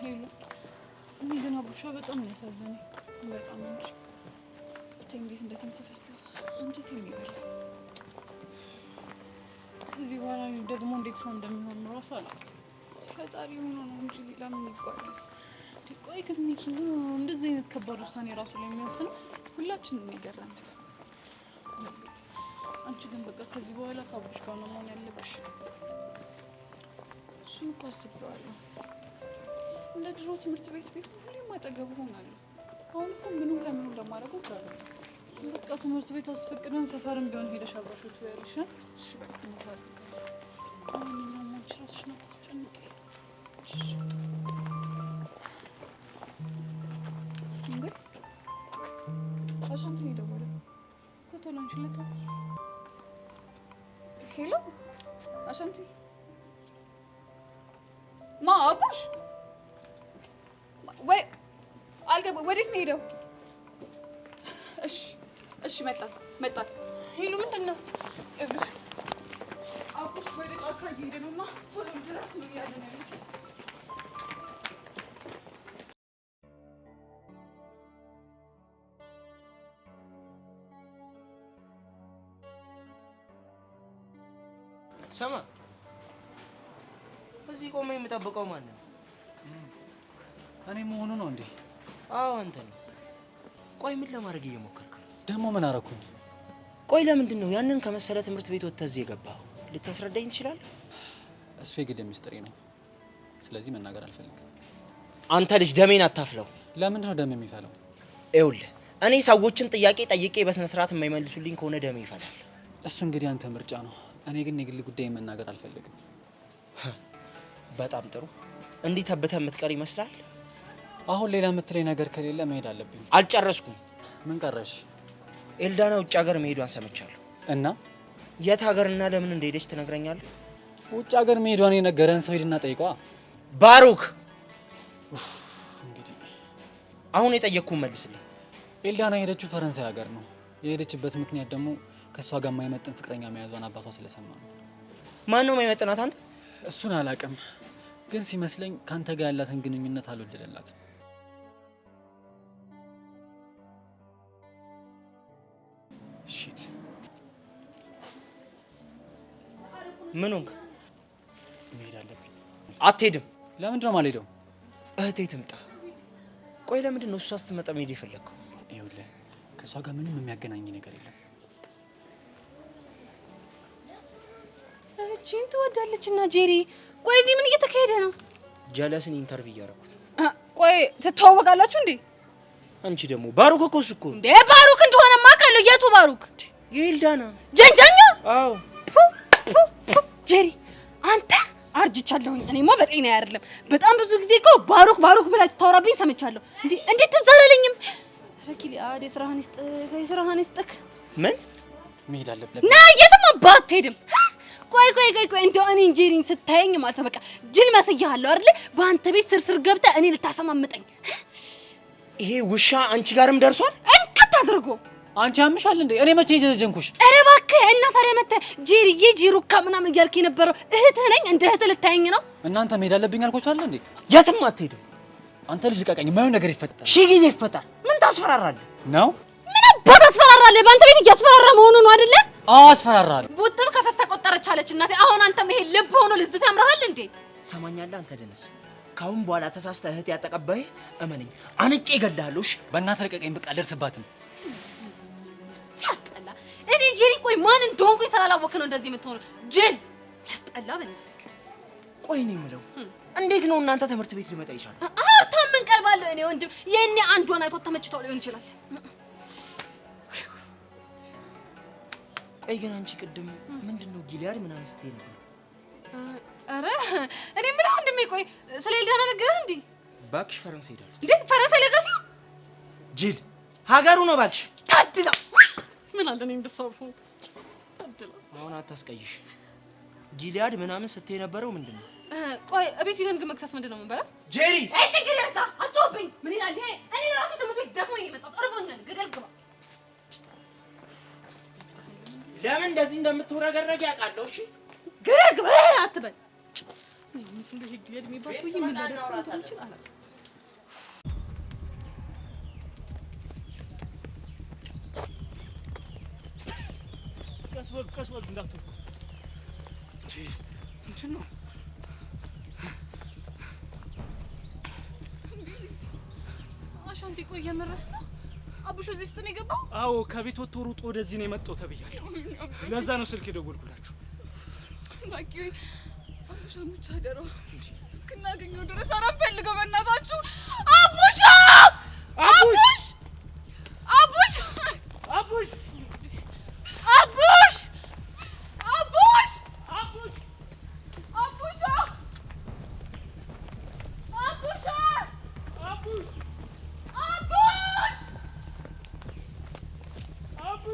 ሄሎ እኔ ግን አቡሻ በጣም ነው ያሳዘነኝ። በጣም እንጂ እንዴት እንደተንሰፈሰፈ አንጀቴን ይበላል። ከዚህ በኋላ ደግሞ እንዴት ሰው እንደሚሆን ነው ራሱ አላውቅም። ፈጣሪ ሆኖ ነው እንጂ ሌላ ምን ይባላል? ቆይ ግን ሚኪ እንደዚህ አይነት ከባድ ውሳኔ ራሱ ላይ የሚወስነው ሁላችንም ይገርም። አንቺ ግን በቃ ከዚህ በኋላ ከአቡሽ ጋር ነው መሆን ያለብሽ። እሱን እኮ አስቤዋለሁ። እንደ ድሮ ትምህርት ቤት ቢሆን ሁሌም አጠገቡ ሆናለሁ። አሁን እኮ ምኑን ከምኑ እንደማደርገው ግራ ገባኝ። በቃ ትምህርት ቤት አስፈቅደን ሰፈርም ቢሆን ሄደሽ አብረሽው ትበያለሽ። እሺ በቃ እንደዛ አድርጋለሁ። ማንኛውም አንቺ ራስሽን አታስጨንቂ። እሺ እንዴ አሻንቲ ነው የደወለው። ፎቶ ላንቺለት። ሄሎ አሻንቲ ማ አቡሽ ወይ አልገባ ወዴት ነው ሄደው? እሺ መጣ። ሄሎ ምንድነው? አቡሽ ወደ ጫካ እየሄደ ነውና ቶሎ ድረስ ነው ያለ ነው። ሰማ እዚህ ቆመ የምጠብቀው ማን ነው? እኔ መሆኑ ነው እንዴ? አዎ አንተ ነው። ቆይ ምን ለማድረግ እየሞከርክ ነው? ደግሞ ምን አደረኩኝ? ቆይ ለምንድን ነው ያንን ከመሰለ ትምህርት ቤት ወጥተህ እዚህ የገባኸው? ልታስረዳኝ ትችላለህ? እሱ የግድ ሚስጥሪ ነው። ስለዚህ መናገር አልፈልግም። አንተ ልጅ ደሜን አታፍለው። ለምንድን ነው ደም የሚፈለው? ይኸውልህ እኔ ሰዎችን ጥያቄ ጠይቄ በስነ ስርዓት የማይመልሱልኝ ከሆነ ደሜ ይፈላል። እሱ እንግዲህ አንተ ምርጫ ነው። እኔ ግን የግል ጉዳይ መናገር አልፈልግም። በጣም ጥሩ። እንዲህ ተብተህ የምትቀር ይመስላል? አሁን ሌላ የምትለኝ ነገር ከሌለ መሄድ አለብኝ። አልጨረስኩም። ምን ቀረሽ? ኤልዳና ውጭ ሀገር መሄዷን ሰምቻለሁ። እና የት ሀገርና ለምን እንደሄደች ትነግረኛለህ? ውጭ ሀገር መሄዷን የነገረን ሰው ሂድና ጠይቀዋ። ባሩክ እንግዲህ አሁን የጠየቅኩህን መልስልኝ። ኤልዳና የሄደችው ፈረንሳይ ሀገር ነው። የሄደችበት ምክንያት ደግሞ ከሷ ጋር የማይመጥን ፍቅረኛ መያዟን አባቷ ስለሰማ ነው። ማን ነው የማይመጥናት? አንተ? እሱን አላውቅም፣ ግን ሲመስለኝ ካንተ ጋር ያላትን ግንኙነት አልወደደላትም። ሺት ምን ሆንክ? መሄድ አለብኝ። አትሄድም። ለምንድን ነው የማልሄደው? እህቴ ትምጣ። ቆይ ለምንድን ነው እሷ ስትመጣ መሄድ የፈለግከው? ይኸውልህ ከእሷ ጋር ምንም የሚያገናኝ ነገር የለም። እቺን ትወዳለች እና ጄሪ። ቆይ እዚህ ምን እየተካሄደ ነው? ጀለስን ኢንተርቪው እያደረኩት። ቆይ ትተዋወቃላችሁ እንዴ? አንቺ ደግሞ ባሩክ እኮ እሱ እኮ እንዴ ባሩክ እንደሆነማ አውቃለሁ። የቱ ባሩክ? የኤልዳና ጀንጃኛ? አዎ ጄሪ አንተ አርጅቻለሁኝ። እኔማ በጤና አይደለም። በጣም ብዙ ጊዜ እኮ ባሩክ ብላ ታወራብኝ ሰምቻለሁ። እንዴት ትዝ አላለኝም? ረኪሊ አዴ ስራህን ይስጥክ። ምን መሄድ አለብኝ። ና የትም አትሄድም። ቆይ እንደው እኔ ጄሪን ስታየኝ ማለት ነው በቃ ጅል መስያለሁ አይደል? በአንተ ቤት ስርስር ገብተህ እኔ ልታሰማምጠኝ። ይሄ ውሻ አንቺ ጋርም ደርሷል? እንከት አድርጎ አንቺ አምሻል እንዴ? እኔ መቼ ጀነጀንኩሽ? ኧረ እባክህ እና ታዲያ መተህ ጄሩካ ምናምን እያልክ የነበረው እህትህ ነኝ እንደ እህትህ ልታየኝ ነው? እናንተ መሄድ አለብኝ አልኳችሁ አይደል እንዴ? የትም አትሄድም። አንተ ልጅ ልቀቀኝ። የማይሆን ነገር ይፈጠራል። ሺህ ጊዜ ይፈጠር። ምን ታስፈራራለህ ነው? ምን አባት አስፈራራለህ? በአንተ ቤት እያስፈራራ መሆኑ ነው አይደለ? አዎ አስፈራራለሁ። ቡጥም ከፈስ ተቆጠረች አለች እናቴ። አሁን አንተ መሄድ ልብ ሆኖ ልዝት ያምርሃል እንዴ? ትሰማኛለህ አንተ ደነስ? ካሁን በኋላ ተሳስተህ እህት ያጠቀበህ እመነኝ አንቄ እገልሃለሁ። እሺ በእናትህ ልቀቀኝ። በቃ አልደርስባትም። ሲያስጠላ። እኔ ጄሪ ቆይ ማን እንደሆንኩኝ ስላላወቅህ ነው እንደዚህ የምትሆነው? ጅል ሲያስጠላ። በእናትህ ቆይ ነው የምለው እንዴት ነው እናንተ ትምህርት ቤት ሊመጣ ይችላል? ታምን ቀልባለሁ እኔ ወንድም። የኔ አንዷን አይቶ ተመችተው ሊሆን ይችላል። ቆይ ግን አንቺ ቅድም ምንድነው ጊሊያድ ምናምን ስትይ ነበር? አረ እኔ ምን ወንድሜ ቆይ ስለ ኤልዳና ነገርህ እንዴ? ባክሽ ፈረንሳይ ሄዳለች እንዴ? ፈረንሳይ ለጋሲ ጅል ሀገሩ ነው ባክሽ። ታድላ ምን አለ እኔ እንደሰፉ ታድላ። አሁን አታስቀይሽ። ጊሊያድ ምናምን ስትይ ነበረው ምንድነው? ቆይ እቤት ሄደን ግን መክሰስ ምንድነው የምንበላው? ጄሪ አይ ትግረታ አትወብኝ። ምን ይላል ይሄ? እኔ ራሴ ትምህርት ቤት ደክሞኝ የመጣሁት አርቦኛል። ገደል ግባ። ለምን እንደዚህ እንደምትወረገረግ ያውቃለሁ። እሺ ገደል ግባ አትበል። ምስል ሄድ ሄድ የሚባል ሰውዬ ምን ሊያደርግ እንደሚችል አላውቅም። ቀስ በል እንዳትወርቁ። እንትን ነው አሻንቲ። ቆይ የምርህ ነው? አቡሽ እዚህ ውስጥ ነው የገባው? አዎ ከቤት ወጥቶ ሩጦ ወደዚህ ነው የመጣው ተብያለሁ። ለዛ ነው ስልክ የደወልኩላችሁ። ባቂ አቡሽ አምቻ ደሮ እስክናገኘው ድረስ አራም ፈልገው በእናታችሁ። አቡሽ አቡሽ አቡሽ አቡሽ አቡሽ አቡሽ አቡሽ አቡሽ አቡሽ አቡሽ አቡሽ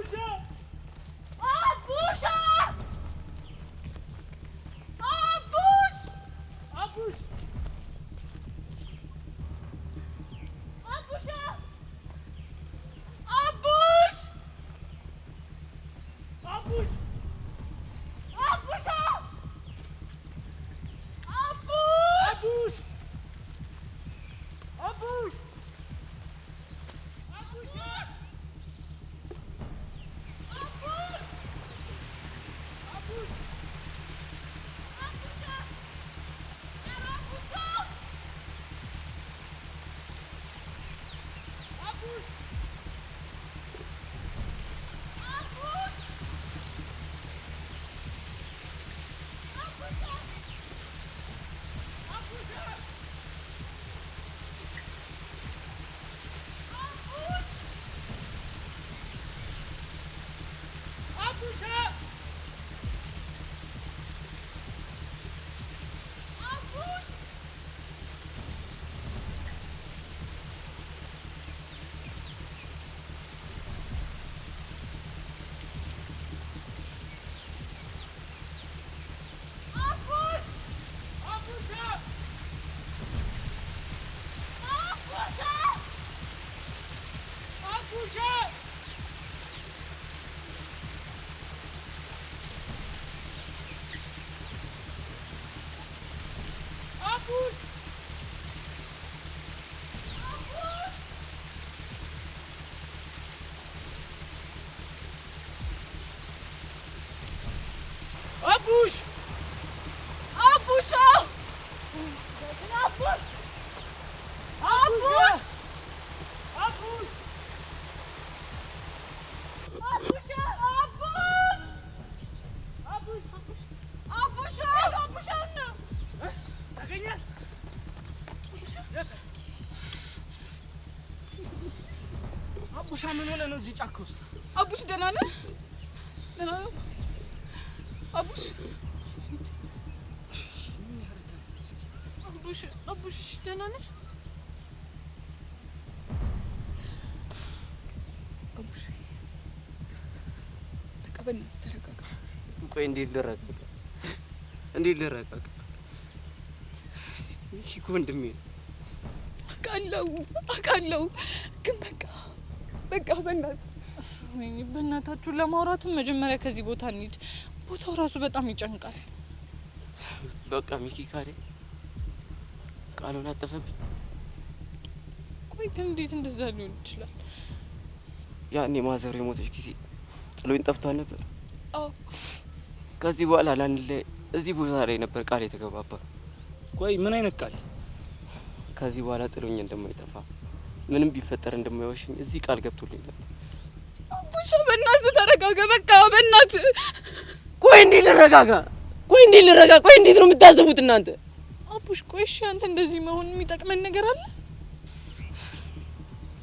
አቡሽ አቡሽ አቡሽ አቡሽ አቡሻ ምን ሆነ ነው እዚህ ጫካ ውስጥ? አቡሽ ደህና ነህ? ደህና ነህ አቡሽ? አቡሽ ደህና ነህ? አቡሽ በቃ በእናትህ ተረጋጋ። ቆይ እንዴት ልረጋጋ? ይሄ እኮ ወንድሜ ነው። አውቃለሁ ግን በቃ በእናትህ ወይኔ በእናታችሁ ለማውራትም መጀመሪያ ከዚህ ቦታ እንሂድ። ቦታው ራሱ በጣም ይጨንቃል። በቃ ሚኪ ካለ ቃሉን አጠፈብኝ። ቆይ ግን እንዴት እንደዛ ሊሆን ይችላል? ያኔ ማዘሩ የሞተች ጊዜ ጥሎኝ ጠፍቷል ነበር። አዎ ከዚህ በኋላ ላንለያይ እዚህ ቦታ ላይ ነበር ቃል የተገባባ። ቆይ ምን አይነት ቃል? ከዚህ በኋላ ጥሎኝ እንደማይጠፋ ምንም ቢፈጠር እንደማይወሽኝ እዚህ ቃል ገብቶልኝ ነበር። አቡሽ በእናትህ ተረጋጋ። በቃ በእናትህ ቆይ እንዴት ልረጋጋ? ቆይ እንዴት ነው የምታስቡት እናንተ? አቡሽ ቆይ እሺ አንተ እንደዚህ መሆን የሚጠቅመን ነገር አለ?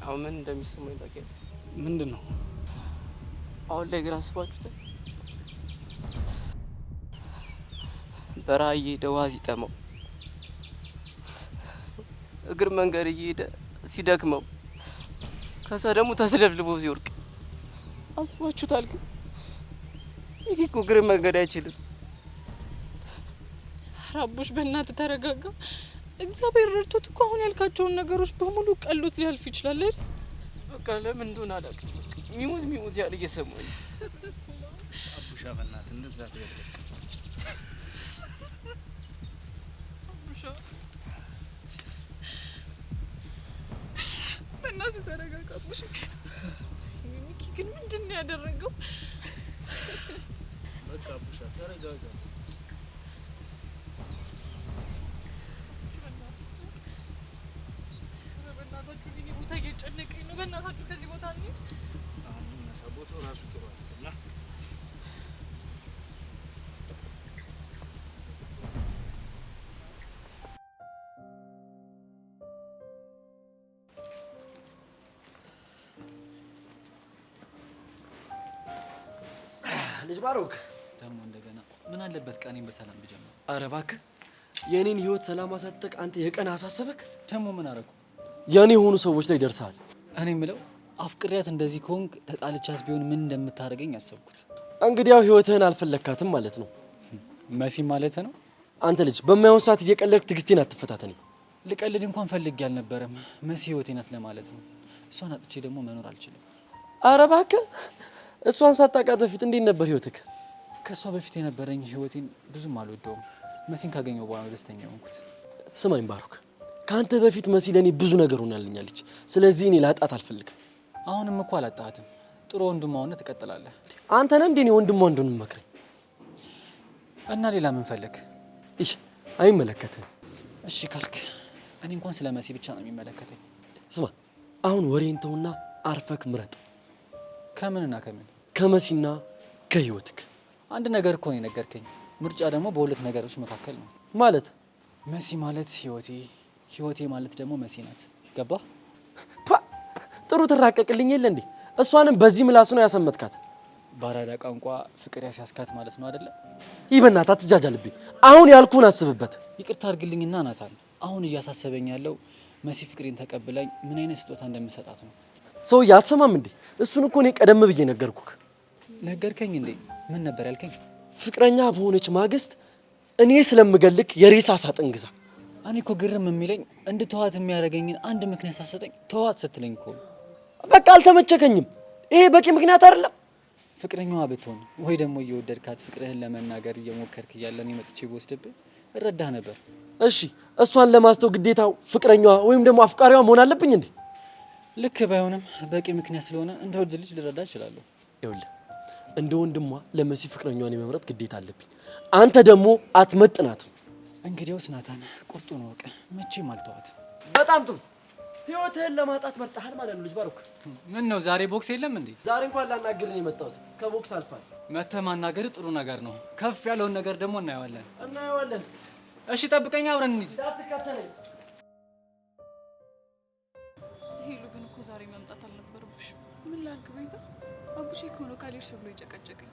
አሁን ምን እንደሚሰማኝ ታውቂያለሽ? ምንድን ነው? አሁን ላይ ግን አስባችሁታል? በረሃ እየሄደ ውሃ ሲጠማው እግር መንገድ እየሄደ ሲደክመው ከዛ ደግሞ ተስለፍልፎ ሲወርቅ አስባችሁታል? ግን ይሄ እኮ እግር መንገድ አይችልም። አቡሽ በእናትህ ተረጋጋ። እግዚአብሔር ረድቶት እኮ አሁን ያልካቸውን ነገሮች በሙሉ ቀሎት ሊያልፍ ይችላል አይደል? በቃ ለምን እንደሆነ አላውቅም። ሚሙት ያለ እየሰማኝ አቡሻ በእናትህ እንደዛ ትበል። አቡሻ በእናትህ ተረጋጋ አቡሽ። ሚኪ ግን ምንድን ነው ያደረገው? በቃ አቡሻ ተረጋጋ። በእናታችሁ ግን ቦታ እየጨነቀኝ ነው። በእናታችሁ ከዚህ ቦታ እንሂድ። አሁን እነሳ ቦታው ራሱ ጥሩ አይደለም። ልጅ ባሮክ ደግሞ እንደገና ምን አለበት ቀኔን በሰላም ብጀምር? ኧረ እባክህ የኔን ህይወት ሰላም አሳጠቅ አንተ የቀን አሳሰበክ? ደግሞ ምን አደረኩ? የኔ የሆኑ ሰዎች ላይ ደርሰሃል። እኔ የምለው አፍቅሪያት እንደዚህ ከሆንክ ተጣልቻት ቢሆን ምን እንደምታደርገኝ ያሰብኩት። እንግዲህ ያው ህይወትህን አልፈለካትም ማለት ነው። መሲ ማለት ነው። አንተ ልጅ በማይሆን ሰዓት እየቀለድክ ትዕግስቴን አትፈታተኝ። ልቀልድ እንኳን ፈልጌ አልነበረም። መሲ ህይወቴ ናት ለማለት ነው። እሷን አጥቼ ደግሞ መኖር አልችልም። ኧረ እባክህ እሷን ሳታውቃት በፊት እንዴት ነበር ህይወትክ? ከእሷ በፊት የነበረኝ ህይወቴን ብዙም አልወደውም። መሲን ካገኘው በኋላ ነው ደስተኛ ሆንኩት። ስማኝ ባሮክ፣ ከአንተ በፊት መሲ ለእኔ ብዙ ነገር ሆናልኛለች። ስለዚህ እኔ ላጣት አልፈልግም። አሁንም እኮ አላጣሃትም። ጥሩ ወንድሟ ሆነህ ትቀጥላለህ። አንተ ነህ እንዴ እኔ ወንድሟ እንደሆነ መክረኝ? እና ሌላ ምን ፈለግ? ይህ አይመለከትህም። እሺ ካልክ እኔ እንኳን ስለ መሲ ብቻ ነው የሚመለከተኝ። ስማ አሁን ወሬን ተውና አርፈክ ምረጥ። ከምንና ከምን? ከመሲና ከህይወትክ። አንድ ነገር እኮ ነው የነገርከኝ። ምርጫ ደግሞ በሁለት ነገሮች መካከል ነው ማለት። መሲ ማለት ህይወቴ፣ ህይወቴ ማለት ደግሞ መሲ ናት። ገባ? ጥሩ ትራቀቅልኝ የለ እንዴ? እሷንም በዚህ ምላስ ነው ያሰመጥካት። በአራዳ ቋንቋ ፍቅር ያስያዝካት ማለት ነው አይደለ? ይህ በእናትህ አትጃጃልብኝ። አሁን ያልኩህን አስብበት። ይቅርታ አድርግልኝና ናታል፣ አሁን እያሳሰበኝ ያለው መሲ ፍቅሬን ተቀብላኝ ምን አይነት ስጦታ እንደምሰጣት ነው። ሰውዬ አትሰማም እንዴ? እሱን እኮ እኔ ቀደም ብዬ ነገርኩህ። ነገርከኝ እንዴ? ምን ነበር ያልከኝ? ፍቅረኛ በሆነች ማግስት እኔ ስለምገልክ የሬሳ ሳጥን ግዛ። እኔ እኮ ግርም የሚለኝ እንድተዋት የሚያደርገኝን አንድ ምክንያት ሳሰጠኝ ተዋት ስትለኝ እኮ በቃ አልተመቸከኝም። ይሄ በቂ ምክንያት አይደለም። ፍቅረኛዋ ብትሆን ወይ ደግሞ እየወደድካት ፍቅርህን ለመናገር እየሞከርክ እያለ እኔ መጥቼ ብወስድብህ እረዳህ ነበር። እሺ እሷን ለማስተው ግዴታው ፍቅረኛዋ ወይም ደግሞ አፍቃሪዋ መሆን አለብኝ እንዴ? ልክ ባይሆንም በቂ ምክንያት ስለሆነ እንደ ወድ ልጅ ልረዳ እችላለሁ። ይኸውልህ እንደ ወንድሟ ለመሲ ፍቅረኛዋን የመምረጥ ግዴታ አለብኝ። አንተ ደግሞ አትመጥናትም። እንግዲያውስ ናታን ቁርጡን ወቅ መቼም አልተዋትም። በጣም ጥሩ። ህይወትህን ለማጣት መርጠሃል ማለት ነው ልጅ ባሮክ። ምን ነው ዛሬ ቦክስ የለም እንዴ? ዛሬ እንኳን ላናግርህ ነው የመጣሁት። ከቦክስ አልፋል። መተህ ማናገር ጥሩ ነገር ነው። ከፍ ያለውን ነገር ደግሞ እናየዋለን። እናየዋለን። እሺ ጠብቀኝ፣ አብረን እንሂድ። እንዳትከተለኝ። ሄሉ ግን እኮ ዛሬ መምጣት አልነበረብሽ። ምን ላድርግ ቤዛ? አቡሽ እኮ ነው ካልሄድሽ ብሎ የጨቀጨቀኝ።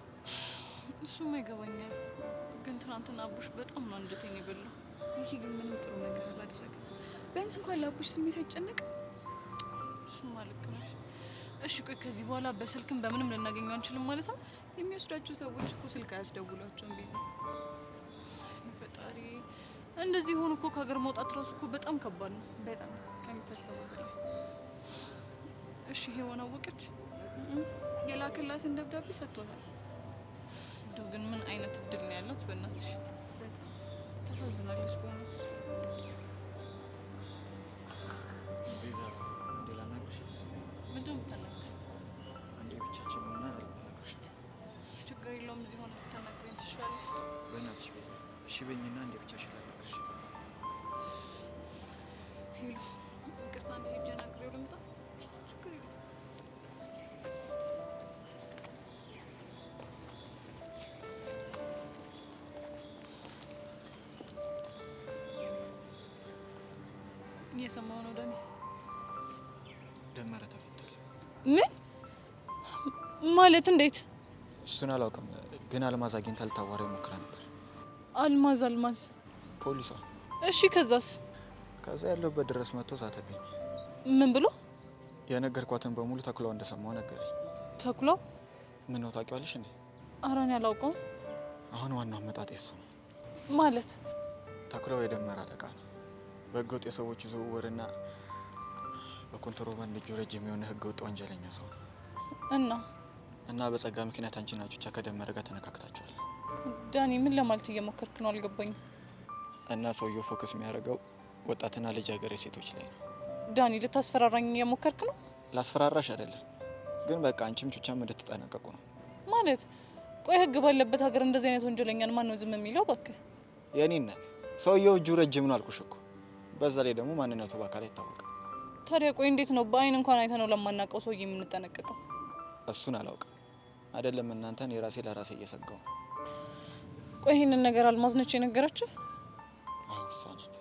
እሱማ ይገባኛል፣ ግን ትናንትና አቡሽ በጣም ነው አንጀቴን የበላው። ይሄ ግን ምንም ጥሩ ነገር አላደረገም። ቢያንስ እንኳን ለአቡሽ ስሜት አይጨነቅም። እሱማ ልክ ነሽ። እሺ ቆይ ከዚህ በኋላ በስልክም በምንም ልናገኘው አንችልም ማለት ነው? የሚወስዳቸው ሰዎች እኮ ስልክ አያስደውሏቸውም ቤዛ። ፈጣሪ እንደዚህ ሆኖ እኮ ከሀገር መውጣት ራሱ እኮ በጣም ከባድ ነው። በጣም ከሚታሰበው በላይ። እሺ ሄዋን አወቀች? የላክላትን ደብዳቤ ሰጥቷታል። እንደው ግን ምን አይነት እድል ነው ያላት በእናትሽ። በጣም ታሳዝናለች በእውነት። ቤዛ አንዴ ላናግርሽ። ምንድን ነው የምትናገሪው? አንዴ ብቻችን ሆነ ላናግርሽ። ችግር የለውም እዚህ ሆነ ልታናግረኝ ትችላለህ። በእናትሽ ቤዛ እሺ በይኝና አንዴ ብቻችን ላናግርሽ። ሄሎ ይቅርታ፣ አንዴ ሄጄ አናግሬው ልምጣ። ችግር የለውም። እየሰማሁ ነው ዳኒ። ደመረ ተፈቷል። ምን ማለት? እንዴት? እሱን አላውቅም፣ ግን አልማዝ አግኝታ ልታዋራው ሞክራ ነበር። አልማዝ አልማዝ? ፖሊሷ። እሺ ከዛስ? ከዛ ያለበት ድረስ መጥቶ ዛተብኝ። ምን ብሎ? የነገርኳትን በሙሉ ተኩላው እንደሰማው ነገረኝ። ተኩላው? ምን ነው ታውቂዋለሽ እንዴ? ኧረ እኔ አላውቀውም። አሁን ዋናው አመጣጤ እሱ ነው። ማለት? ተኩላው የደመረ አለቃ ነው። በህገወጥ የሰዎች ዝውውርና በኮንትሮባንድ እጁ ረጅም የሆነ ህገወጥ ወንጀለኛ ሰው ነው። እና በጸጋ ምክንያት አንቺና ቹቻ ከደመረ ጋር ተነካክታችኋል። ዳኒ ምን ለማለት እየሞከርክ ነው? አልገባኝም። እና ሰውየው ፎከስ የሚያደርገው ወጣትና ልጃገረድ ሴቶች ላይ ነው። ዳኒ ልታስፈራራኝ እየሞከርክ ነው? ላስፈራራሽ አይደለም፣ ግን በቃ አንቺም ቹቻም እንድትጠነቀቁ ነው ማለት። ቆይ ህግ ባለበት ሀገር እንደዚህ አይነት ወንጀለኛን ማን ነው ዝም የሚለው? እባክህ የኔ እናት፣ ሰውየው እጁ ረጅም ነው አልኩሽ እኮ። በዛ ላይ ደግሞ ማንነቱ በአካል አይታወቅም። ታዲያ ቆይ እንዴት ነው በአይን እንኳን አይተነው ለማናውቀው ሰውዬ የምንጠነቀቀው? እሱን አላውቅም። አይደለም እናንተን የራሴ ለራሴ እየሰጋው ነው። ቆይ ይህንን ነገር አልማዝ ነች የነገረችው? አዎ እሷ ናት።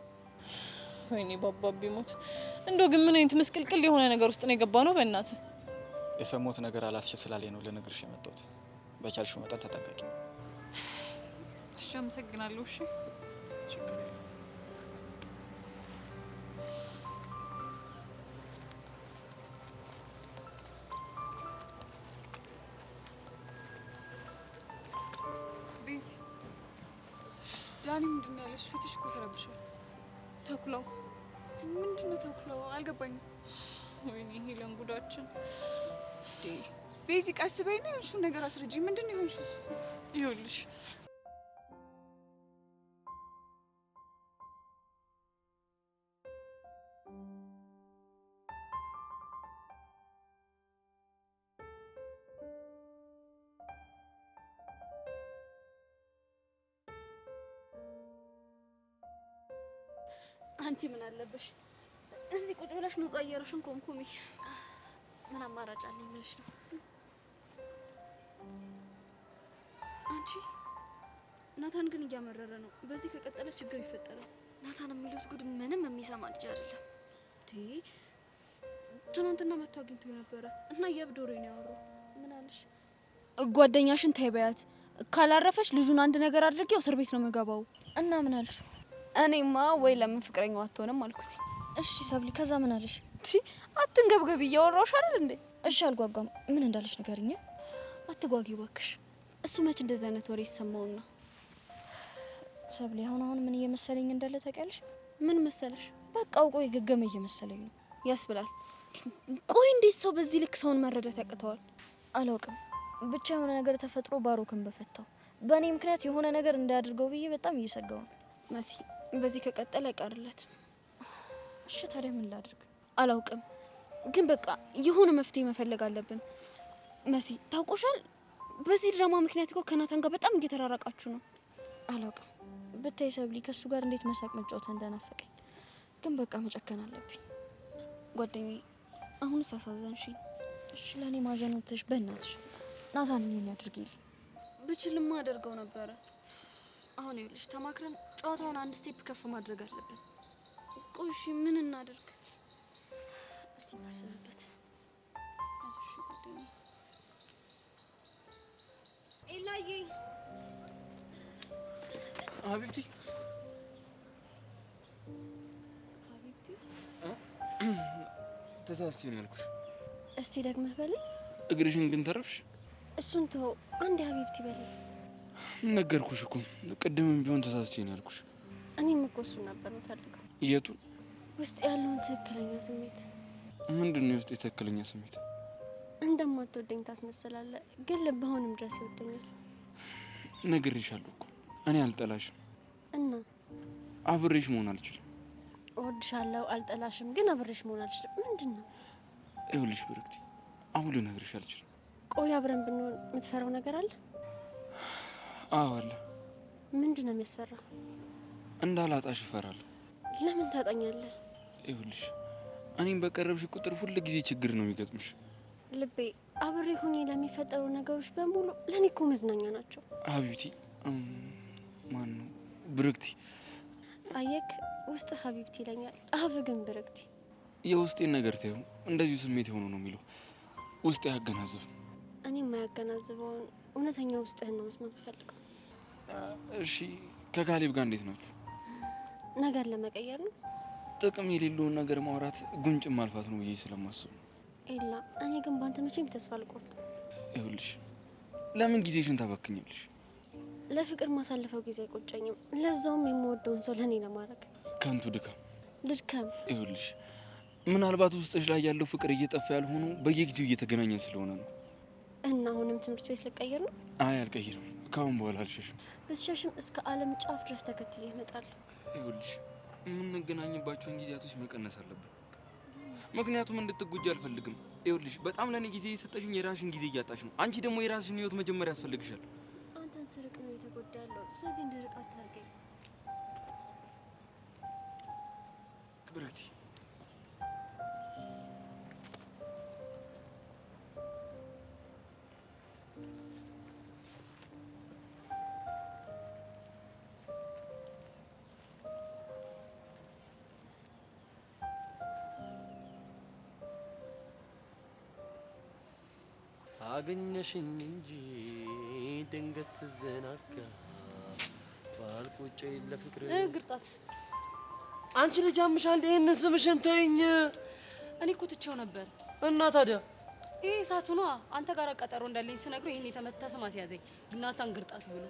ወይኔ ባባቢ ሞት። እንደው ግን ምን አይነት ምስቅልቅል የሆነ ነገር ውስጥ ነው የገባ ነው? በእናትህ የሰሞት ነገር አላስችል ስላለኝ ነው ልነግርሽ የመጣሁት። በቻልሽው መጠን ተጠንቀቂ። እሺ አመሰግናለሁ። እሺ ችግር የለም። ቤዚ ዳኒ ምንድን ነው ያለሽ? ፊትሽ እኮ ተረብሿል። ተኩላው ምንድን ነው? ተኩላው አልገባኝም። ወይኔ ሄለን ጉዳችን። ቤዚ ቀስ በይ ነው የሆንሽውን ነገር አስረጂ። ምንድን ነው የሆንሽው? ይኸውልሽ አንቺ ምን አለብሽ እዚህ ቁጭ ብለሽ ንጹህ አየርሽን ኮምኩሚ። ምን አማራጭ አለኝ ብለሽ ነው? አንቺ ናታን ግን እያመረረ ነው። በዚህ ከቀጠለ ችግር ይፈጠራል። ናታን የሚሉት ጉድ ምንም የሚሰማ ልጅ አይደለም። ትናንትና መጥቶ አግኝቶ ነበረ እና የብዶሬ ነው ያወራው። ምን አለሽ? ጓደኛሽን ተይ በያት፣ ካላረፈች ልጁን አንድ ነገር አድርጌው እስር ቤት ነው የምገባው። እና ምን አልሽ? እኔማ ወይ ለምን ፍቅረኛው አትሆንም አልኩት። እሺ ሰብሊ፣ ከዛ ምን አለሽ? አትንገብገቢ፣ እያወራሁሽ አይደል እንዴ? እሺ አልጓጓም። ምን እንዳለሽ ንገሪኝ። አትጓጊ እባክሽ። እሱ መች እንደዚህ አይነት ወሬ ይሰማውና? ሰብሊ፣ አሁን ምን እየመሰለኝ እንዳለ ታውቂያለሽ? ምን መሰለሽ? በቃ አውቆ የገገመ እየመሰለኝ ነው። ያስብላል። ቆይ እንዴት ሰው በዚህ ልክ ሰውን መረዳት ያቅተዋል? አላውቅም፣ ብቻ የሆነ ነገር ተፈጥሮ ባሮክን በፈታው። በእኔ ምክንያት የሆነ ነገር እንዳያድርገው ብዬ በጣም እየሰጋው ነው። መሲ፣ በዚህ ከቀጠለ አይቀርለትም። እሺ ታዲያ ምን ላድርግ? አላውቅም፣ ግን በቃ የሆነ መፍትሄ መፈለግ አለብን። መሲ ታውቆሻል፣ በዚህ ድራማ ምክንያት እኮ ከናታን ጋር በጣም እየተራራቃችሁ ነው። አላውቅም፣ ብታይ ሰብሊ ከሱ ጋር እንዴት መሳቅ መጫወት እንደናፈቀኝ። ግን በቃ መጨከን አለብኝ። ጓደኛዬ አሁንስ አሳዘንሽኝ። እሺ ለእኔ ማዘኖትሽ በእናትሽ ናታን ምን ያድርግልኝ? ብችልማ አደርገው ነበረ። አሁን ይኸውልሽ ተማክረን ጨዋታውን አንድ ስቴፕ ከፍ ማድረግ አለብን። ቆይ እሺ ምን እናድርግ? እስቲ እናስብበት። እሺ ጓደኛዬ። ኤላዬ ሀቢብቲ ሀቢብቲ ተሳስቼ ነው ያልኩሽ። እስቲ ደግመህ በለኝ። እግርሽን ግን ተረፍሽ። እሱን ተው፣ አንድ ሀቢብቲ በለኝ። ነገርኩሽ እኮ ቅድምም ቢሆን ተሳስቼ ነው ያልኩሽ። እኔም እኮ እሱን ነበር የምፈልገው። የቱን? ውስጥ ያለውን ትክክለኛ ስሜት። ምንድን ነው የውስጥ የትክክለኛ ስሜት? እንደማትወደኝ ታስመስላለህ፣ ግን ልብህ አሁንም ድረስ ይወደኛል። ነግሬሻለሁ እኮ እኔ አልጠላሽም እና አብሬሽ መሆን አልችልም። እወድሻለሁ፣ አልጠላሽም፣ ግን አብሬሽ መሆን አልችልም። ምንድን ነው? ይኸውልሽ ብርክቲ፣ አሁን ልነግርሽ አልችልም። ቆይ አብረን ብንሆን የምትፈራው ነገር አለ? አዎ አለ። ምንድን ነው የሚያስፈራው? እንዳላጣሽ እፈራለሁ። ለምን ታጣኛለህ? ይኸውልሽ እኔም በቀረብሽ ቁጥር ሁል ጊዜ ችግር ነው የሚገጥምሽ። ልቤ፣ አብሬ ሆኜ ለሚፈጠሩ ነገሮች በሙሉ ለእኔ እኮ መዝናኛ ናቸው። ሀቢብቲ፣ ማን ነው? ብርክቲ። አየክ፣ ውስጥ ሀቢብቲ ይለኛል፣ አፍ ግን ብርክቲ። የውስጤን ነገር ተይው፣ እንደዚሁ ስሜት የሆነ ነው የሚለው። ውስጤ አያገናዝብም። እኔ የማያገናዝበውን እውነተኛ ውስጥህን ነው መስማት ፈልገው። እሺ ከካሌብ ጋር እንዴት ናችሁ? ነገር ለመቀየር ነው። ጥቅም የሌለውን ነገር ማውራት ጉንጭ ማልፋት ነው ብዬ ስለማስብ ነው። ኤላ፣ እኔ ግን ባንተ መቼም ተስፋ አልቆርጥም። ይኸውልሽ ለምን ጊዜሽን ታባክኛለሽ? ለፍቅር ማሳለፈው ጊዜ አይቆጨኝም፣ ለዛውም የምወደውን ሰው ለእኔ ለማድረግ። ከንቱ ድካም። ልድከም? ይኸውልሽ ምናልባት ውስጥሽ ላይ ያለው ፍቅር እየጠፋ ያልሆነው በየጊዜው እየተገናኘን ስለሆነ ነው። እና አሁንም ትምህርት ቤት ልቀይር ነው? አይ አልቀይርም። ካሁን በኋላ አልሸሽም። ብትሸሽም እስከ ዓለም ጫፍ ድረስ ተከትዬ እመጣለሁ። ይኸውልሽ የምንገናኝባቸውን ጊዜያቶች መቀነስ አለብን። ምክንያቱም እንድትጎጂ አልፈልግም። ይኸውልሽ በጣም ለኔ ጊዜ የሰጠሽኝ የራስሽን ጊዜ እያጣሽ ነው። አንቺ ደግሞ የራስሽን ህይወት መጀመር ያስፈልግሻል። አንተን ስርቅ ነው የተጎዳለው። ስለዚህ እንድርቅ አታርገኝ ብረክቲ። አገኘሽኝ እንጂ ድንገት ስዘናጋ ባልቁጭ ለፍቅር ግርጣት አንቺ ልጅ አምሻል። ይሄንን ስምሽን ተይኝ። እኔ እኮ ትቼው ነበር። እና ታዲያ ይሄ ሰዓቱ ነው። አንተ ጋር ቀጠሮ እንዳለኝ ስነግረው ይሄን የተመታ ስም አስያዘኝ። ግናታን ግርጣት ብሎ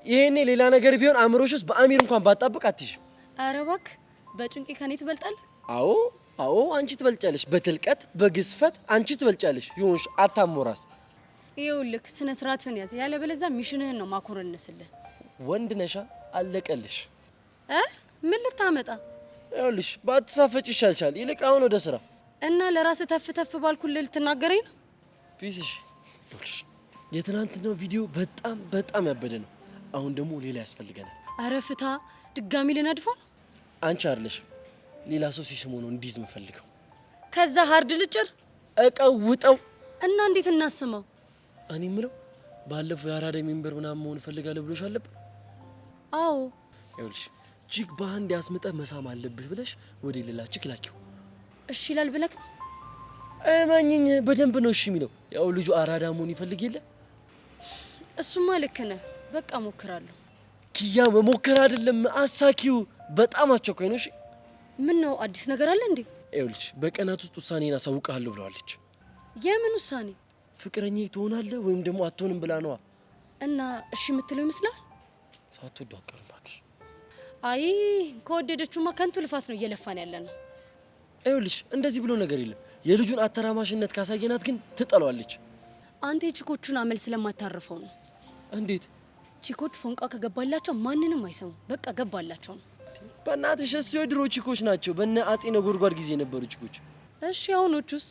ይሄኔ ሌላ ነገር ቢሆን አእምሮሽ ውስጥ በአሚር እንኳን ባጣብቅ አትይሽም። ኧረ እባክህ በጭንቄ ከኔ ትበልጣለህ። አዎ አንቺ ትበልጫለሽ። በትልቀት በግዝፈት አንቺ ትበልጫለሽ። ይሁንሽ አታሞራስ። ይኸውልህ ስነ ስርዓትን ያዝ፣ ያለበለዚያ ሚሽንህን ነው ማኮረነስልህ። ወንድ ነሻ አለቀልሽ። ምን ልታመጣ? ይኸውልሽ ባትሳፈጭ ይሻልሻል። ይልቅ አሁን ወደ ስራ እና ለራስህ ተፍ ተፍ ባልኩልህ ልትናገረኝ ነው? ፒስሽ ይኸውልሽ የትናንትናው ቪዲዮ በጣም ያበደ ነው። አሁን ደግሞ ሌላ ያስፈልገናል። አረ ፍታ፣ ድጋሚ ልነድፈው ነው? አንቺ አይደለሽ ሌላ ሰው ሲስሞ ነው እንዲይዝ የምፈልገው። ከዛ ሀርድ ልጭር እቀውጠው እና እንዴት እናስመው? እኔ የምለው ባለፈው የአራዳ ሜምበር ምናምን መሆን እፈልጋለሁ ብሎሽ አልነበር? አዎ። ይኸውልሽ ቺክ በአንድ ያስመጣ መሳም አለብሽ ብለሽ ወደ ሌላ ቺክ ላኪው። እሺ ይላል ብለክ ነው? እመኚኝ በደንብ ነው እሺ የሚለው። ያው ልጁ አራዳ መሆን ይፈልግ የለ። እሱማ ልክ ነህ። በቃ ሞክራለሁ። ኪያ መሞከር አይደለም አሳኪው። በጣም አስቸኳይ ነው። እሺ ምን ነው አዲስ ነገር አለ እንዴ? ይኸውልሽ በቀናት ውስጥ ውሳኔን አሳውቅሃለሁ ብለዋለች። የምን ውሳኔ? ፍቅረኛ ትሆናለህ ወይም ደግሞ አትሆንም ብላ ነዋ። እና እሺ የምትለው ይመስላል? ሳትወዱ አቀርም እባክሽ። አይ ከወደደችውማ ከንቱ ልፋት ነው እየለፋን ያለ ነው። ይኸውልሽ እንደዚህ ብሎ ነገር የለም። የልጁን አተራማሽነት ካሳየናት ግን ትጠለዋለች። አንተ የቺኮቹን አመል ስለማታርፈው ነው። እንዴት? ቺኮች ፎንቃ ከገባላቸው ማንንም አይሰሙ። በቃ ገባላቸው ነው። በእናትሽ እሱ የድሮ ቺኮች ናቸው። በእነ አጼ ነጎድጓድ ጊዜ የነበሩ ቺኮች። እሺ አሁኖቹስ?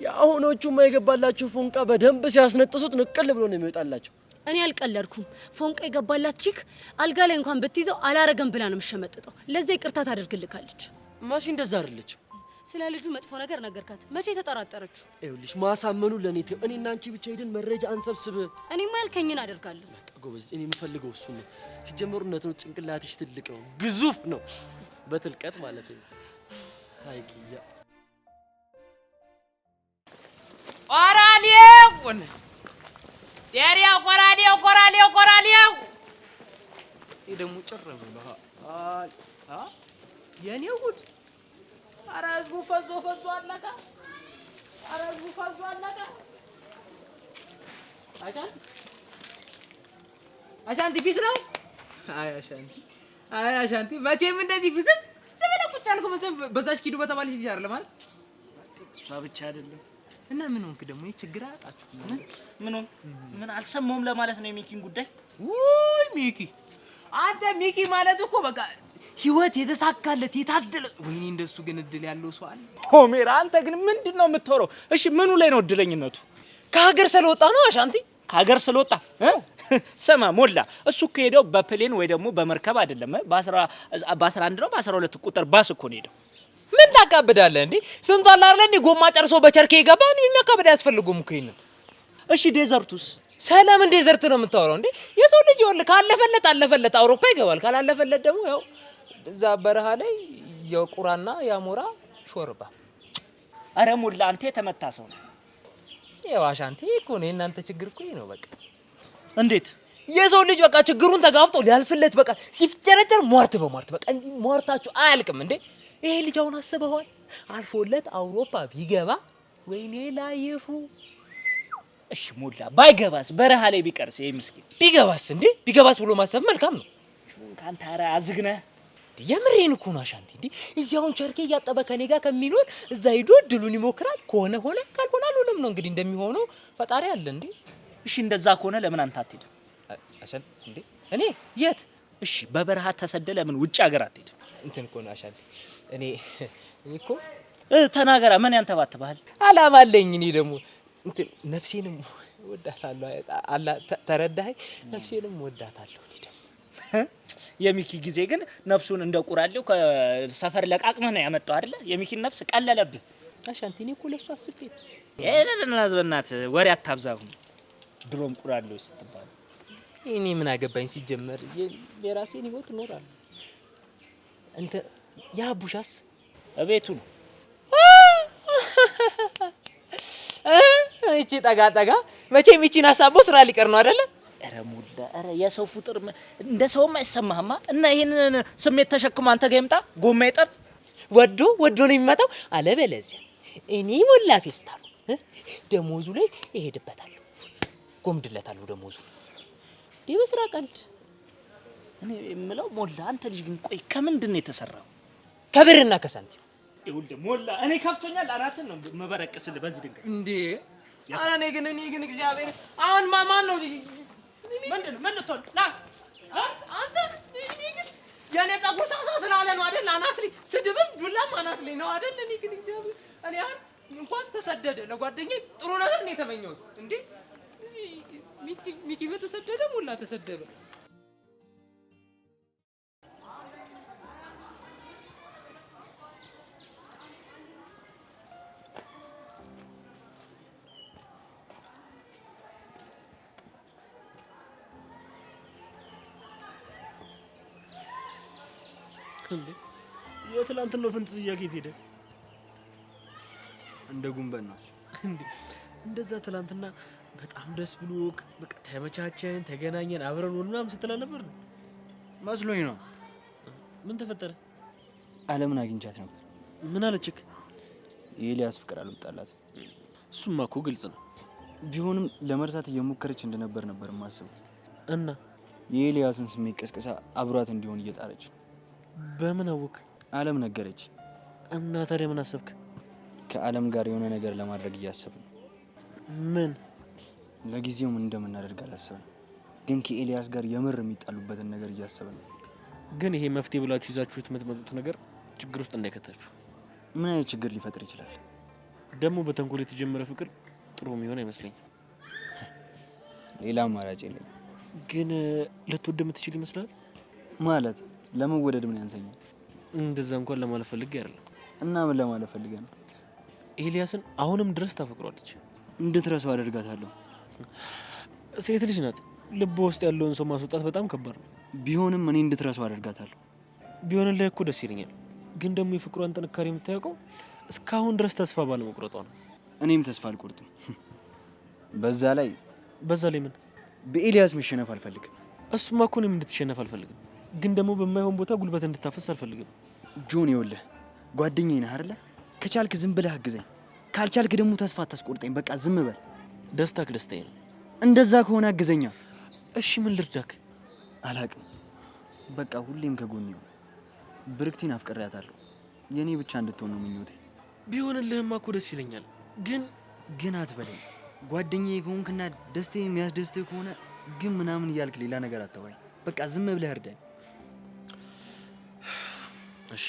የአሁኖቹማ የገባላቸው ፎንቃ በደንብ ሲያስነጥሱት ንቅል ብሎ ነው የሚወጣላቸው። እኔ አልቀለድኩም። ፎንቃ የገባላት ቺክ አልጋ ላይ እንኳን ብትይዘው አላረገም ብላ ነው የምትሸመጥጠው። ለዛ ይቅርታ ታደርግልካለች። ማሲ እንደዛ አይደለችም። ስለ ልጁ መጥፎ ነገር ነገርካት። መቼ ተጠራጠረችው? ይኸውልሽ ማሳመኑ ለኔ ተው። እኔና አንቺ ብቻ ሄደን መረጃ አንሰብስብ። እኔማ ያልከኝን አደርጋለሁ። በቃ ጎበዝ። እኔ የምፈልገው እሱ ነው። ሲጀመሩ እውነት ነው፣ ጭንቅላትሽ ትልቅ ነው፣ ግዙፍ ነው፣ በትልቀት ማለት ነው። አይ ኪያ ቆራሌው ዴሪያ ቆራሌው ይሄ ደግሞ ጭር ብሎ የኔ ጉድ! ኧረ ህዝቡ ፈዞ አለቀ! ኧረ ህዝቡ ፈዞ አለቀ! አሻንቲ ፒስ ነው? አይ አሻንቲ መቼም እንደዚህ ፍዝዝ ዝም ብለህ ቁጭ አልኩ። በዛች ኪዱ በተባለች ልጅ አይደለም ማለት እሷ ብቻ አይደለም። እና ምን ሆንክ ደግሞ? ችግር አጣችሁ? ምን አልሰማሁም ለማለት ነው የሚኪን ጉዳይ። ውይ ሚኪ፣ አንተ ሚኪ ማለት እኮ በቃ ህይወት የተሳካለት የታደለ። ወይኔ እንደሱ ግን እድል ያለው ሰው አለ? ሆሜራ አንተ ግን ምንድነው የምትወረው? እሺ ምኑ ላይ ነው እድለኝነቱ? ከሀገር ስለወጣ ነው አሻንቲ። ከሀገር ስለወጣ ስማ ሞላ፣ እሱ እኮ ሄደው በፕሌን ወይ ደግሞ በመርከብ አይደለም። በ11 ነው በ12 ቁጥር ባስ እኮ ነው ሄደው። ምን ታካብዳለህ እንዴ? ስንቱ አለ አይደል እንዴ ጎማ ጨርሶ በቸርኬ ይገባ ነው። የሚያካብድ አያስፈልጉም እኮ ይሄንን። እሺ ዴዘርቱስ? ሰላም ዴዘርት ነው የምታወራው እንዴ? የሰው ልጅ ይወል ካለፈለት አውሮፓ ይገባል። ካላለፈለት ደግሞ ያው እዛ በረሃ ላይ የቁራና የአሞራ ሾርባ። አረ ሞላ አንተ የተመታ ሰው ነው። ያው አሻንቲ እኮ ነው የእናንተ ችግር እኮ ነው በቃ። እንዴት የሰው ልጅ በቃ ችግሩን ተጋፍጦ ሊያልፍለት በቃ ሲፍጨረጨር ሟርት በሟርት በቃ እንዲህ ሟርታችሁ አያልቅም እንዴ? ይሄ ልጅ አሁን አስበዋል አልፎለት አውሮፓ ቢገባ ወይኔ ላይፉ። እሺ ሞላ ባይገባስ በረሃ ላይ ቢቀርስ? ይሄ ምስኪን ቢገባስ እንዴ? ቢገባስ ብሎ ማሰብ መልካም ነው። ካንተ አረ አዝግነህ የምሬን እኮ ነው አሻንቲ። እንዴ እዚህ አሁን ቸርኬ እያጠበ ከኔ ጋር ከሚኖር እዛ ሄዶ ድሉን ይሞክራል። ከሆነ ሆነ ካልሆነ አልሆነም ነው እንግዲህ እንደሚሆነው ፈጣሪ አለ እንዴ። እሺ እንደዛ ከሆነ ለምን አንተ አትሄድም? አሻንቲ እንዴ እኔ የት? እሺ በበረሃ ተሰደ ለምን ውጭ ሀገር አትሄድም? እንትን እኮ ነው አሻንቲ። እኔ እኮ ተናገራ። ምን ያንተባትባል? አላማ አለኝ። እኔ ደግሞ እንትን ነፍሴንም ወዳታለሁ። ተረዳኸኝ? ነፍሴንም ወዳታለሁ። እኔ ደግሞ የሚኪ ጊዜ ግን ነፍሱን እንደ ቁራሌው ከሰፈር ለቃቅመህ ነው ያመጣው አይደለ? የሚኪን ነፍስ ቀለለብህ። አሻንቲ እኔ እኮ ለሱ አስቤ ነው። ለናዝበናት ወሬ አታብዛው። ድሮም ቁራሌው ስትባል እኔ ምን አገባኝ? ሲጀመር የራሴን ህይወት እኖራለሁ። እንተ ያቡሻስ እቤቱ ነው። እቺ ጠጋ መቼም እቺን አሳቦ ስራ ሊቀር ነው አይደለ? ኧረ ሙላ፣ ኧረ የሰው ፍጡር እንደ ሰውም አይሰማህማ። እና ይሄንን ስሜት ተሸክሞ አንተ ጋር ይምጣ ጎማ ይጠብ። ወዶ ነው የሚመጣው። አለበለዚያ እኔ ሞላ ፌስታሉ ደሞዙ ላይ እሄድበታለሁ፣ ጎምድለታለሁ ደሞዙ። በስራ ቀልድ እኔ የምለው ሞላ፣ አንተ ልጅ ግን ቆይ ከምንድን ነው የተሰራው? ከብርና ከሳንቲም። ይኸውልህ ሞላ፣ እኔ ከፍቶኛል። አናትን ነው መበረቅስልህ በዚህ ድንጋይ እንዴ! ኧረ እኔ ግን እግዚአብሔር አሁን ማን ነው? ምንድን ነው? ምን ልትሆን ና አንተ? እኔ ግን የኔ ጸጉር ሳሳ ስላለ ነው አይደል? አናት ላይ ስድብም ዱላም አናት ላይ ነው አይደል? እኔ ግን እግዚአብሔር እኔ አሁን እንኳን ተሰደደ ለጓደኛዬ ጥሩ ነገር ነው የተመኘሁት። እንዴ ሚኪ በተሰደደ ሞላ ተሰደደ። እንዴ የትላንትናው ፍንጥዝያ ከየት ሄደ? እንደ ጉንበን ነው እንዴ እንደዛ ትላንትና በጣም ደስ ብሎክ በቃ ተመቻቸን፣ ተገናኘን፣ አብረን ምናምን ስትል ነበር መስሎኝ ነው። ምን ተፈጠረ? አለምን አግኝቻት ነበር። ምን አለችክ? የኤልያስ ፍቅር አልወጣላት። እሱማ እኮ ግልጽ ነው። ቢሆንም ለመርሳት እየሞከረች እንደነበር ነበር የማስበው። እና የኤልያስን ስሜት ቀስቅሳ አብሯት እንዲሆን እየጣረች ነው። በምን አወቅ? አለም ነገረች። እና ታዲያ ምን አሰብክ? ከአለም ጋር የሆነ ነገር ለማድረግ እያሰብን። ምን? ለጊዜው ምን እንደምናደርግ አላሰብን፣ ግን ከኤልያስ ጋር የምር የሚጣሉበትን ነገር እያሰብን ነው። ግን ይሄ መፍትሄ ብላችሁ ይዛችሁት የምትመጡት ነገር ችግር ውስጥ እንዳይከታችሁ። ምን አይነት ችግር ሊፈጥር ይችላል? ደግሞ በተንኮል የተጀመረ ፍቅር ጥሩ የሚሆን አይመስለኝም። ሌላ አማራጭ የለኝ። ግን ልትወድ የምትችል ይመስላል? ማለት ለመወደድ ምን ያንሰኛል? እንደዛ እንኳን ለማለት ፈልጌ አይደለም። እና ምን ለማለት ፈልገህ ነው? ኤልያስን አሁንም ድረስ ታፈቅሯለች። እንድትረሳው አደርጋታለሁ። ሴት ልጅ ናት። ልብ ውስጥ ያለውን ሰው ማስወጣት በጣም ከባድ ነው። ቢሆንም እኔ እንድትረሳው አደርጋታለሁ። ቢሆንልህ እኮ ደስ ይለኛል። ግን ደግሞ የፍቅሯን ጥንካሬ የምታውቀው እስካሁን ድረስ ተስፋ ባለመቁረጧ ነው። እኔም ተስፋ አልቆርጥም። በዛ ላይ ምን? በኤልያስ መሸነፍ አልፈልግም። እሱማ እኮ እኔም እንድትሸነፍ አልፈልግም። ግን ደግሞ በማይሆን ቦታ ጉልበት እንድታፈስ አልፈልግም። ጆን ይኸውልህ ጓደኛዬ ነህ አይደለ? ከቻልክ ዝም ብለህ አግዘኝ፣ ካልቻልክ ደግሞ ተስፋ አታስቆርጠኝ። በቃ ዝም በል። ደስታክ ደስታዬ ነው። እንደዛ ከሆነ አግዘኛ። እሺ ምን ልርዳክ? አላቅም። በቃ ሁሌም ከጎኔ ነው። ብርክቲን አፍቅሬያታለሁ። የኔ ብቻ እንድትሆን ነው ምኞቴ። ቢሆንልህማ እኮ ደስ ይለኛል። ግን አትበለኝ። ጓደኛዬ ከሆንክና ደስታዬ የሚያስደስትህ ከሆነ ግን ምናምን እያልክ ሌላ ነገር አታወራኝ። በቃ ዝም ብለህ እርዳኝ። እሺ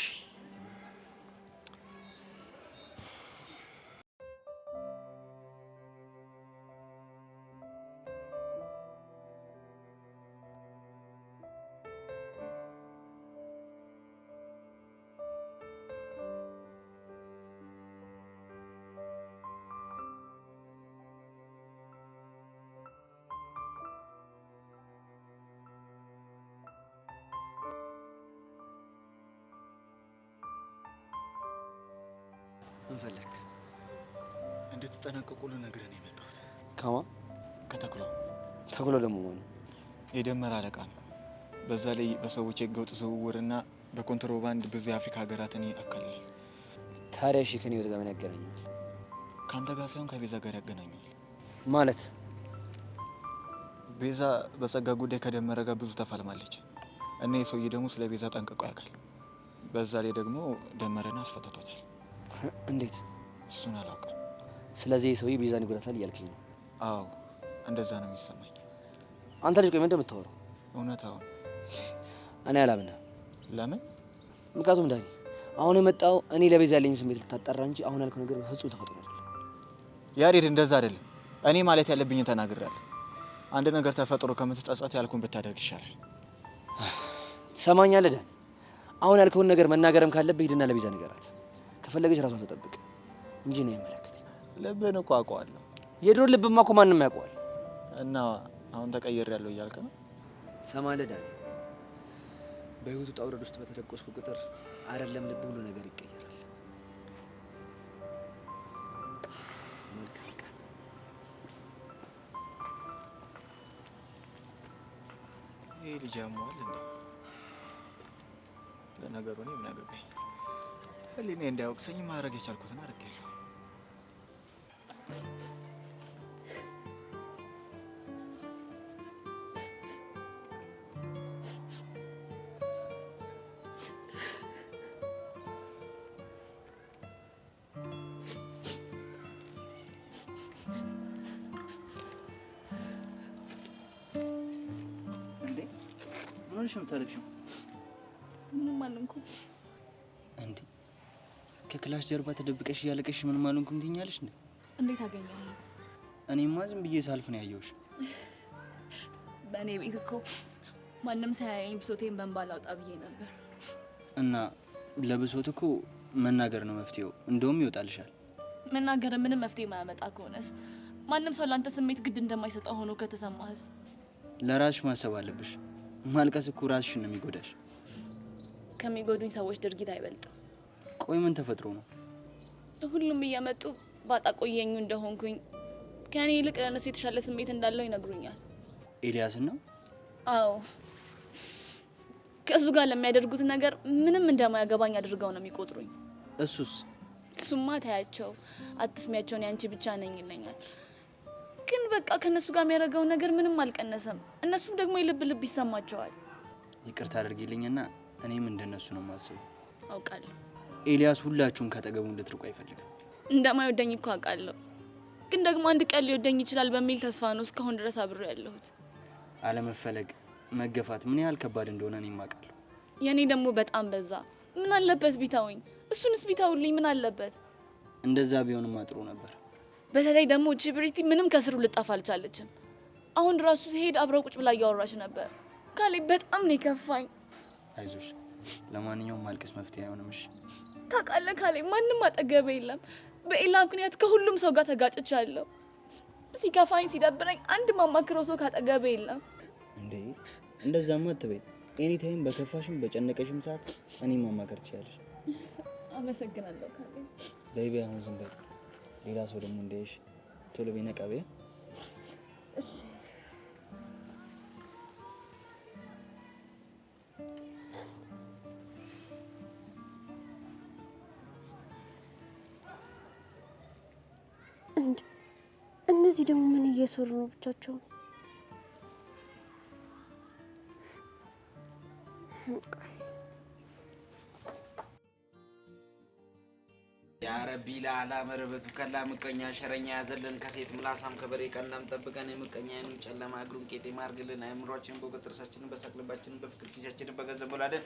ምን ፈለክ? እንድትጠነቀቁ ልነግርህ ነው የመጣሁት። ከማ? ከተኩላ። ተኩላ ደግሞ ማለት የደመራ አለቃ ነው። በዛ ላይ በሰዎች የህገወጥ ዝውውርና በኮንትሮባንድ ብዙ የአፍሪካ ሀገራትን ያካልላል። ታዲያ እሺ ከኔ ጋር ምን ያገናኛል? ከአንተ ጋር ሳይሆን ከቤዛ ጋር ያገናኛል። ማለት ቤዛ በጸጋ ጉዳይ ከደመረ ጋር ብዙ ተፋልማለች እና የሰውዬ ደግሞ ስለ ቤዛ ጠንቅቆ ያውቃል። በዛ ላይ ደግሞ ደመረን አስፈትቶታል። እንዴት? እሱን አላውቅም። ስለዚህ ሰውዬ ቤዛን ይጎዳታል እያልከኝ ነው? አዎ እንደዛ ነው የሚሰማኝ። አንተ ልጅ ቆይ ምን እንደምታወራው? እውነታውን እኔ አላምንህም። ለምን? ምክንያቱም ዳኒ አሁን የመጣው እኔ ለቤዛ ያለኝ ስሜት ልታጣራ እንጂ አሁን ያልከው ነገር ፍጹም ተፈጥሮ አይደለም። ያሬድ እንደዛ አይደለም። እኔ ማለት ያለብኝን ተናግሬያለሁ። አንድ ነገር ተፈጥሮ ከምትጸጸት ያልኩን ብታደርግ ይሻላል። ትሰማኛለህ ዳኒ? አሁን ያልከውን ነገር መናገርም ካለብህ ሂድና ለቤዛ ንገራት። ከፈለገች ራሷን ተጠብቅ እንጂ ነው የማይመለከተኝ። ልብህን እኮ አውቀዋለሁ። የድሮ ልብማ እኮ ማንም ያውቀዋል። እና አሁን ተቀይሬያለሁ እያልክ ነው? ትሰማለህ ዳኒ? በህይወቱ ውጣ ውረድ ውስጥ በተደቆስኩ ቁጥር አይደለም ልብ ሁሉ ነገር ይቀየራል። ይሄ ልጅ ያሟል እንዴ? ለነገሩ እኔ ምን አገባኝ? ህሊኔ እንዳያወቅሰኝ ማድረግ የቻልኩትን አድርጌያለሁ። ምን የምታለቅሽው? ምንም አልሆንኩም። እንዴ ከክላስ ጀርባ ተደብቀሽ እያለቀሽ ምንም አልሆንኩም ትይኛለሽ እንዴ? እንዴት አገኘኸው? እኔማ ዝም ብዬ ሳልፍ ነው ያየሁሽ። በእኔ ቤት እኮ ማንም ሳያየኝ ብሶቴን በእንባ ላውጣ ብዬ ነበር። እና ለብሶት እኮ መናገር ነው መፍትሄው። እንደውም ይወጣልሻል። መናገር ምንም መፍትሄ ማያመጣ ከሆነስ? ማንም ሰው ላንተ ስሜት ግድ እንደማይሰጠው ሆኖ ከተሰማህስ? ለራስሽ ማሰብ አለብሽ። ማልቀስ እኮ ራስሽን ነው የሚጎዳሽ። ከሚጎዱኝ ሰዎች ድርጊት አይበልጥም። ቆይ ምን ተፈጥሮ ነው? ሁሉም እየመጡ ባጣ ቆየኙ እንደሆንኩኝ ከኔ ይልቅ ለነሱ የተሻለ ስሜት እንዳለው ይነግሩኛል። ኤልያስን ነው? አዎ፣ ከሱ ጋር ለሚያደርጉት ነገር ምንም እንደማያገባኝ አድርገው ነው የሚቆጥሩኝ። እሱማ ታያቸው፣ አትስሚያቸውን ያንቺ ብቻ ነኝ ይለኛል። ግን በቃ ከነሱ ጋር የሚያደርገው ነገር ምንም አልቀነሰም። እነሱም ደግሞ የልብ ልብ ይሰማቸዋል። ይቅርታ አድርጊልኝና እኔም እንደነሱ ነው የማስበው። አውቃለሁ። ኤልያስ ሁላችሁም ካጠገቡ እንድትርቁ አይፈልግም። እንደማይወደኝ እኮ አውቃለሁ። ግን ደግሞ አንድ ቀን ሊወደኝ ይችላል በሚል ተስፋ ነው እስካሁን ድረስ አብሬ ያለሁት። አለመፈለግ፣ መገፋት ምን ያህል ከባድ እንደሆነ እኔም አውቃለሁ። የኔ ደግሞ በጣም በዛ። ምን አለበት ቢታውኝ? እሱንስ ቢታውልኝ ምን አለበት? እንደዛ ቢሆንማ ጥሩ ነበር። በተለይ ደግሞ እቺ ብሪቲ ምንም ከስሩ ልጣፍ አልቻለችም። አሁን ራሱ ሲሄድ አብረው ቁጭ ብላ እያወራች ነበር። ካሌ በጣም ነው የከፋኝ። አይዞሽ፣ ለማንኛውም ማልቀስ መፍትሄ አይሆንም። እሺ ታውቃለህ ካሌ፣ ማንም አጠገቤ የለም። በኤላ ምክንያት ከሁሉም ሰው ጋር ተጋጭቻለሁ። ሲከፋኝ ሲደብረኝ አንድ ማማክረው ሰው ካጠገቤ የለም። እንዴ እንደዛማ አትበይ። ኤኒ ታይም በከፋሽም በጨነቀሽም ሰዓት እኔ ማማከር ትችያለሽ። አመሰግናለሁ ካሌ። በይቤ አሁን ዝም በይ። ሌላ ሰው ደግሞ እንዳይሽ ቶሎ በነቃ በይ። እሺ እነዚህ ደግሞ ምን እየሰሩ ነው ብቻቸውን? ያ ረቢ ለአላ መረበቱ ከላ ምቀኛ ሸረኛ ያዘልን ከሴት ምላሳም ከበሬ ቀናም ጠብቀን የምቀኛ አይኑን ጨለማ እግሩን ቄጤማ አድርግልን። አእምሯችንን በእውቀት ጥርሳችንን በሰቅልባችንን በፍቅር ፊዛችንን በገንዘብ ሞላለን።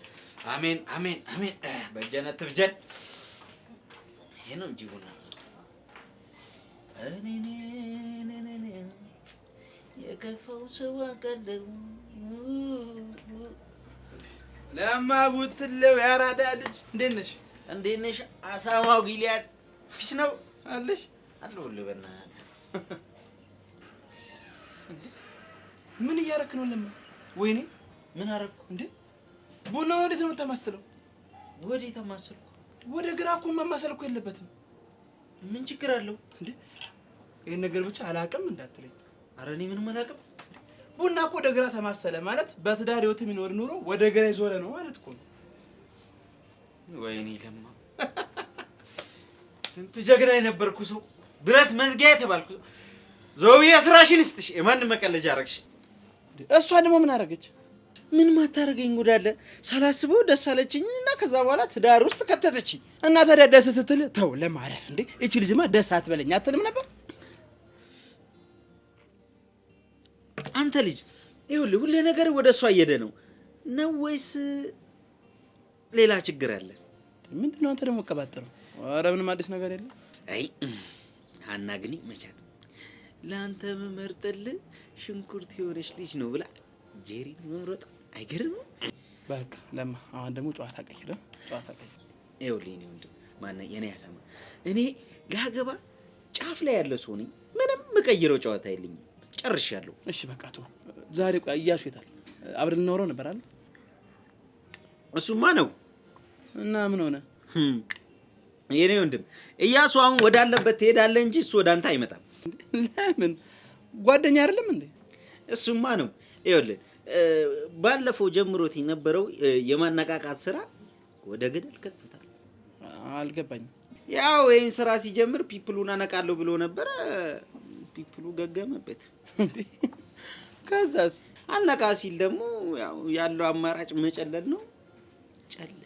አሜን አሜን አሜን። በጀነት ትብጀን። ይሄ ነው እንጂ ቡና እኔ የከፋው ሰው አውቃለሁ። ለማቡትለው ያራዳ ልጅ እንዴት ነሽ? እንዴት ነሽ? አሳማው ጊሊያድ ፊስ ነው አለሽ? አለሁልህ። በእናትህ ምን እያደረክ ነው? ለምን? ወይኔ ምን አደረኩ እንዴ? ቡና ወዴት ነው የምታማስለው? ወዴት ተማሰልኩ? ወደ ግራ እኮ ማማሰል እኮ የለበትም። ምን ችግር አለው እንዴ? ይሄን ነገር ብቻ አላውቅም እንዳትለኝ። ኧረ እኔ ምንም አላውቅም። ቡና እኮ ወደ ግራ ተማሰለ ማለት በትዳር ህይወት የሚኖር ኑሮ ወደ ግራ ይዞረ ነው ማለት እኮ ነው። ወይኔ ለማ ስንት ጀግና የነበርኩ ሰው፣ ብረት መዝጊያ የተባልኩ ሰው። ዘውዬ ስራሽን ይስጥሽ። የማን መቀለጃ አደረግሽ? እሷ ደግሞ ምን አደረገች? ምን ማታረገኝ ጉዳለ? ሳላስበው ደስ አለችኝ እና ከዛ በኋላ ትዳር ውስጥ ከተተችኝ። እና ታዲያ ደስ ስትል ተው ለማረፍ እንዴ? እቺ ልጅማ ደስ አትበለኝ አትልም ነበር? አንተ ልጅ ይኸውልህ፣ ሁሌ ነገር ወደ እሷ እየሄደ ነው ወይስ ሌላ ችግር አለ። ምንድነው አንተ ደግሞ ቀባጠረው? ኧረ ምንም አዲስ ነገር የለም። አይ ሀና ግን መቻት ለአንተ መመርጥልህ ሽንኩርት የሆነች ልጅ ነው ብላ ጄሪን መምረጥ አይገርምም? በቃ ለማ አሁን ደግሞ ጨዋታ ቀይረ ይኸውልህ እኔ ወንድም ማነው የኔ ያሰማ እኔ ላገባ ጫፍ ላይ ያለ ሰው ነኝ። ምንም የምቀይረው ጨዋታ የለኝም። ጨርሻለሁ። እሺ በቃ ተው። ዛሬ ቆይ እያሱ የታል? አብረን እናወራው ነበር አይደል? እሱማ ነው። እና ምን ሆነ? የኔ ወንድም እያሱ አሁን ወዳለበት ትሄዳለህ እንጂ እሱ ወደ አንተ አይመጣም። ለምን? ጓደኛ አይደለም እንዴ? እሱማ ነው። ይኸውልህ ባለፈው ጀምሮት የነበረው የማነቃቃት ስራ ወደ ገደል ከትቶታል። አልገባኝም። ያው ይሄን ስራ ሲጀምር ፒፕሉን አነቃለሁ ብሎ ነበር። ፒፕሉ ገገመበት። ከዛስ አልነቃ ሲል ደግሞ ያው ያለው አማራጭ መጨለል ነው። ጨለል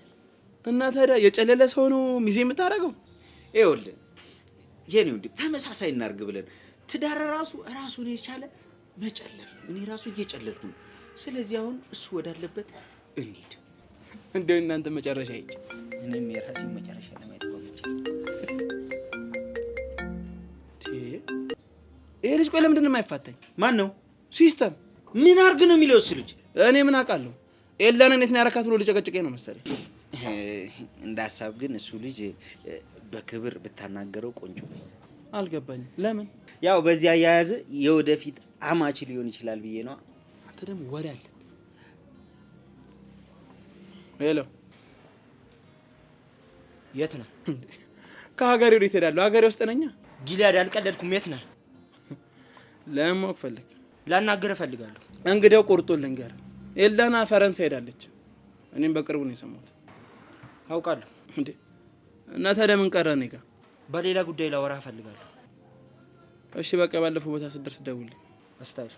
እና ታዲያ የጨለለ ሰው ነው ሚዜ የምታደርገው? ይኸውልህ የኔ ወንድም ተመሳሳይ እናርግ ብለን ትዳር ራሱን የቻለ መጨለል። እኔ ራሱ እየጨለልኩ ነው። ስለዚህ አሁን እሱ ወዳለበት እንሂድ። እንደው እናንተ መጨረሻ ይጭ እኔም የራሴን መጨረሻ ለማየት ቆምቼ ይሄ ልጅ ቆይ ለምንድን ነው የማይፋታኝ? ማን ነው? ሲስተም ምን አርግ ነው የሚለው እሱ ልጅ? እኔ ምን አውቃለሁ? ኤላንን የት ነው ያረካት ብሎ ሊጨቀጭቀኝ ነው መሰለኝ። እንደ ሀሳብ ግን እሱ ልጅ በክብር ብታናገረው ቆንጆ ነው። አልገባኝም። ለምን? ያው በዚህ አያያዘ የወደፊት አማች ሊሆን ይችላል ብዬ ነው። አንተ ደግሞ ወሬ አለ። ሄሎ የት ነህ? ከሀገሬ ወዴት እሄዳለሁ? ሀገሬ ውስጥ ነኝ። ጊልያድ አልቀለድኩም። የት ነህ? ለማወቅ ፈልግ? ላናገር እፈልጋለሁ። እንግዲያው ቁርጡን ልንገርህ። ኤላና ፈረንሳይ ሄዳለች። እኔም በቅርቡ ነው የሰማሁት። አውቃለሁ። እንዴ እና ታዲያ ምን ቀረ? እኔ ጋር በሌላ ጉዳይ ላወራህ እፈልጋለሁ። እሺ በቃ ባለፈው ቦታ ስትደርስ ደውልልኝ። አስታውስ።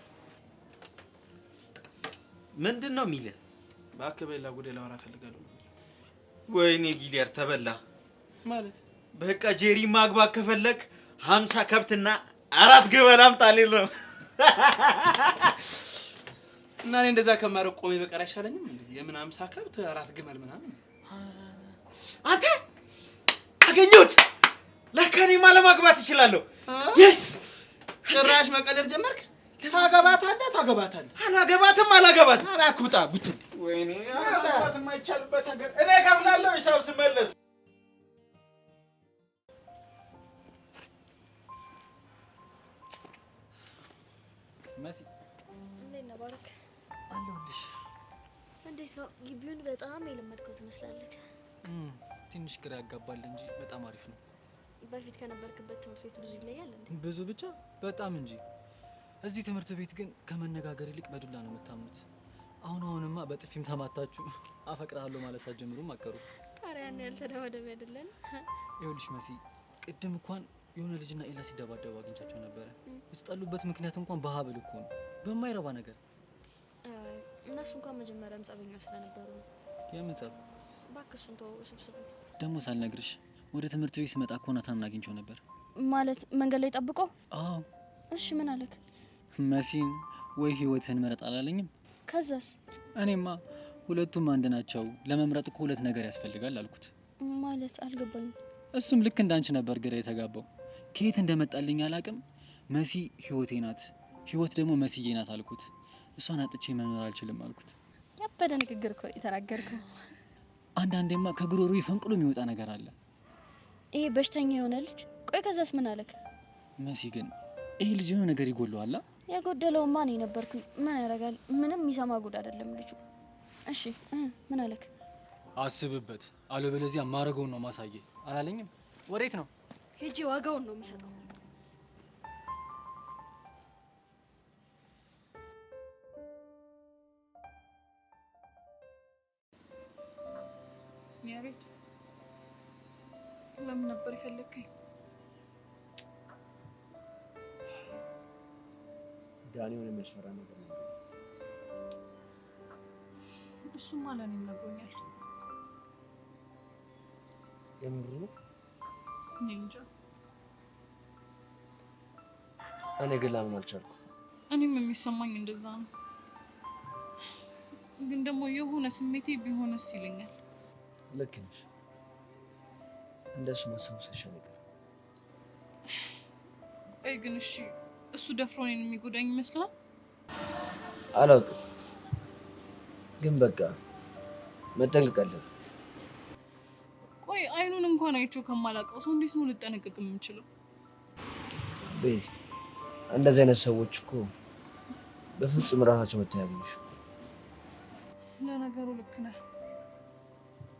ምንድን ነው የሚልህ? እባክህ በሌላ ጉዳይ ላወራህ እፈልጋለሁ። ወይኔ ጊልያድ ተበላ ማለት በቃ ጄሪ ማግባት ከፈለክ 50 ከብትና 4 ግመል አምጣልኝ ነው። እና እኔ እንደዛ ከማረቅ ቆሜ በቀር አይሻለኝም እንዴ? የምን 50 ከብት 4 ግመል ምናምን? አንተ አገኘሁት። ለካ እኔማ ለማግባት እችላለሁ። የስ ጭራሽ መቀለድ ጀመርክ? ታገባታለህ? አላገባትም። እባክህ ውጣ ቡትን። ወይኔ አላገባት የማይቻልበት ሀገር እኔ እከፍላለሁ ሂሳብ ስመለስ። መሲ እንዴት ነህ ባረክ? አለሁልሽ። እንዴት ነው? ግቢውን በጣም የለመድከው ትመስላለህ። ትንሽ ግራ ያጋባል እንጂ በጣም አሪፍ ነው። በፊት ከነበርክበት ትምህርት ቤት ብዙ ይለያል እንዴ? ብዙ ብቻ በጣም እንጂ። እዚህ ትምህርት ቤት ግን ከመነጋገር ይልቅ በዱላ ነው የምታምኑት። አሁንማ በጥፊም ተማታችሁ አፈቅርሃለሁ ማለት ሳትጀምሩም አቀሩ። ታዲያ ያን ያልተደባደበ አይደለን? ይኸውልሽ መሲ፣ ቅድም እንኳን የሆነ ልጅና ኤላ ሲደባደቡ አግኝቻቸው ነበረ። የተጣሉበት ምክንያት እንኳን በሀብል እኮ ነው፣ በማይረባ ነገር። እነሱ እንኳን መጀመሪያም ጸበኛ ስለነበሩ ነው። የምን ጸብ? እባክህ እሱን ተወው፣ ውስብስብ ነው። ደግሞ ሳልነግርሽ ወደ ትምህርት ቤት ስመጣ እኮ ናታንን አግኝቼው ነበር። ማለት መንገድ ላይ ጠብቆ? አዎ። እሺ ምን አለክ? መሲን ወይ ህይወትህን ምረጥ አላለኝም? ከዛስ? እኔማ ሁለቱም አንድ ናቸው፣ ለመምረጥ እኮ ሁለት ነገር ያስፈልጋል አልኩት። ማለት አልገባኝም። እሱም ልክ እንዳንቺ ነበር ግራ የተጋባው። ከየት እንደመጣልኝ አላቅም። መሲ ህይወቴ ናት፣ ህይወት ደግሞ መስዬ ናት አልኩት። እሷን አጥቼ መኖር አልችልም አልኩት። ያበደ ንግግር እኮ የተናገርከው። አንዳንዴማ ከጉሮሮ ፈንቅሎ የሚወጣ ነገር አለ። ይሄ በሽተኛ የሆነ ልጅ። ቆይ ከዛስ ምን አለክ? መሲ ግን ይሄ ልጅ የሆነ ነገር ይጎለዋል። የጎደለውማ እኔ ነበርኩኝ። ምን ያደርጋል? ምንም የሚሰማ ጉድ አይደለም ልጁ። እሺ ምን አለክ? አስብበት፣ አለበለዚያ ማረገውን ነው ማሳየ አላለኝም? ወዴት ነው? ሄጄ ዋጋውን ነው የምሰጠው። ያሬድ ለምን ነበር የፈለግከኝ? ዳኒ ሆነ የሚያስፈራ ነገር ነው። እሱማ ለእኔም ነግሮኛል። የምር ነው? እኔ እንጃ። እኔ ግን ላምን አልቻልኩም። እኔም የሚሰማኝ እንደዛ ነው። ግን ደግሞ የሆነ ስሜቴ ቢሆንስ ይለኛል። ልክ ነሽ። እንደሱ ማሰቡ ሳይሻል ቆይ ግን እሺ እሱ ደፍሮ እኔን የሚጎዳኝ ይመስላል? አላውቅም፣ ግን በቃ መጠንቀቅ አለብን። ቆይ አይኑን እንኳን አይቼው ከማላውቀው ሰው እንዴት ነው ልጠነቀቅ የምችለው? ቤዚ፣ እንደዚህ አይነት ሰዎች እኮ በፍጹም ራሳቸው መተያየሽ። ለነገሩ ልክ ነህ።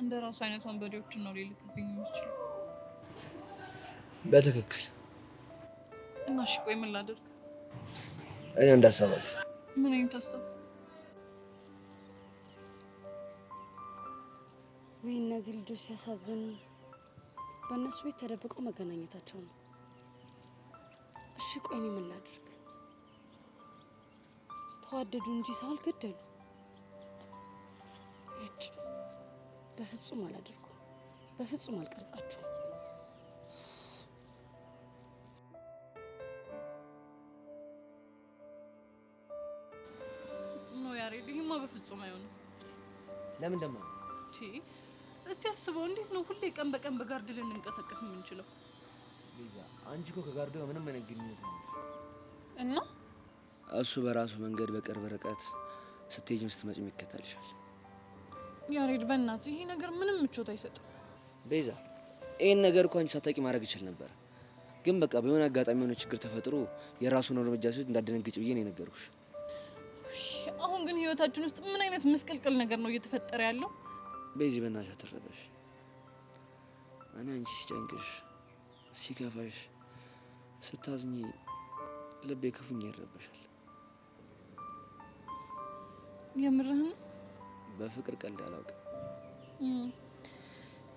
እንደ ራሱ አይነት ወንበዴዎችን ነው ሊልክብኝ የሚችለው። በትክክል። እና እሺ ቆይ ምን ላድርግ? እኔ እንዳሰባል። ምን አይነት ሀሳብ? ወይ እነዚህ ልጆች ሲያሳዝኑ፣ በእነሱ ቤት ተደብቀው መገናኘታቸው ነው። እሺ ቆይ እኔ ምን ላድርግ? ተዋደዱ እንጂ ሰው አልገደሉ። እጭ በፍጹም አላደርኩም። በፍጹም አልቀርጻቸውም። ነው ያሬድ፣ ይሄማ በፍጹም አይሆንም። ለምን ደማ? እስቲ አስበው፣ እንዴት ነው ሁሌ ቀን በቀን በጋርድ ልንንቀሳቀስ የምንችለው? ቤዛ፣ አንቺ እኮ ከጋርዱ ምንም አይነት ግንኙነት ነው እና እሱ በራሱ መንገድ በቅርብ ርቀት ስትሄጂም ስትመጪም ይከተልሻል። ያሬድ በእናትህ ይሄ ነገር ምንም ምቾት አይሰጥም። ቤዛ፣ ይሄን ነገር እኮ አንቺ ሳታውቂ ማድረግ ይችል ነበር፣ ግን በቃ በሆነ አጋጣሚ የሆነ ችግር ተፈጥሮ የራሱን እርምጃ ሲወስድ እንዳደነግጭ ብዬ ነው የነገርኩሽ። አሁን ግን ህይወታችን ውስጥ ምን አይነት ምስቅልቅል ነገር ነው እየተፈጠረ ያለው? ቤዚ፣ በእናትሽ አትረበሽ። እኔ አንቺ ሲጨንቅሽ፣ ሲከፋሽ፣ ስታዝኚ ልቤ ክፉኛ ይረበሻል። የምርህን? በፍቅር ቀልድ አላውቅም።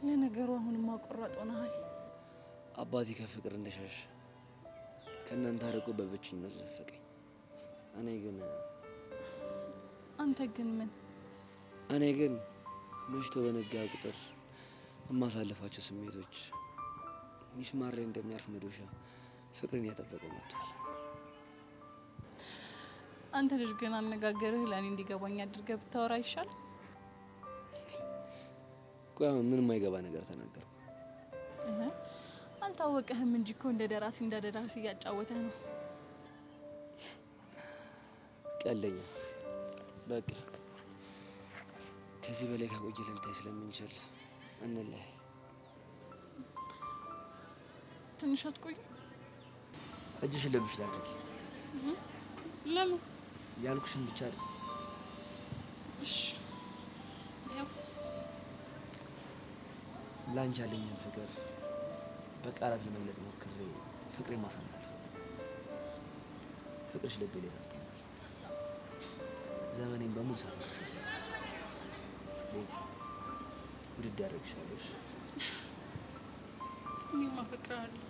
ለነገሩ አሁንማ ቆራጥ ሆነሃል። አባቴ ከፍቅር እንደሻሽ ከእናንተ አርቆ በብቸኝነት ዘፈቀኝ። እኔ ግን አንተ ግን ምን? እኔ ግን መሽቶ በነጋ ቁጥር የማሳልፋቸው ስሜቶች ሚስማር ላይ እንደሚያርፍ መዶሻ ፍቅርን ያጠበቀው መጥቷል። አንተ ልጅ ግን አነጋገርህ ለእኔ እንዲገባኝ አድርገህ ብታወራ ይሻል። ቆይ ምንም አይገባ ነገር ተናገርኩ። አልታወቀህም እንጂ እኮ እንደ ደራሲ እያጫወተህ ነው። ቀለኛ። በቃ ከዚህ በላይ ከቆየ ልንታይ ስለምንችል እንለያይ። ትንሽ አትቆይ? እጅሽን ለብሽ ላድርጊ። ለምን? ያልኩሽን ብቻ አይደል? እሺ። ያው ላንቺ ያለኝን ፍቅር በቃላት ለመግለጽ ሞክሬ ፍቅሬን ማሳነስ አልፈልግም። ፍቅርሽ ልቤ ላይ ታተማል። ዘመኔን በሙሉ ሳፈቅርሽ ቤዚ፣ ውድድ ያደርግሻለሽ። እኔም አፈቅርሃለሁ።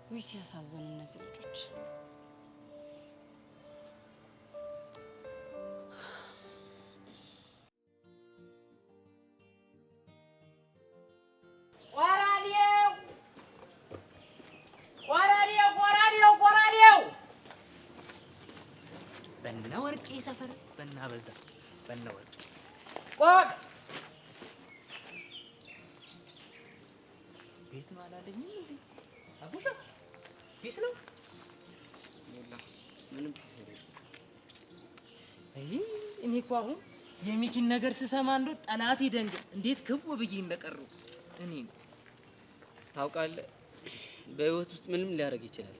ውይ ሲያሳዝኑ እነዚህ ልጆች። ቆራዴው በእነ ወርቄ ሰፈር በእነ አበዛ በእነ ወርቄ ቆቅ ቤት ነው አላለኝም እንዴ? አቡሻ ፒስ ነው? ምንም ፒስ አይደለም። እኔ እኮ አሁን የሚኪን ነገር ስሰማ እንደው ጠላት ይደንግጥ እንዴት ክው ብዬ እንደቀሩ እኔ ታውቃለህ በህይወት ውስጥ ምንም ሊያደርግ ይችላል፣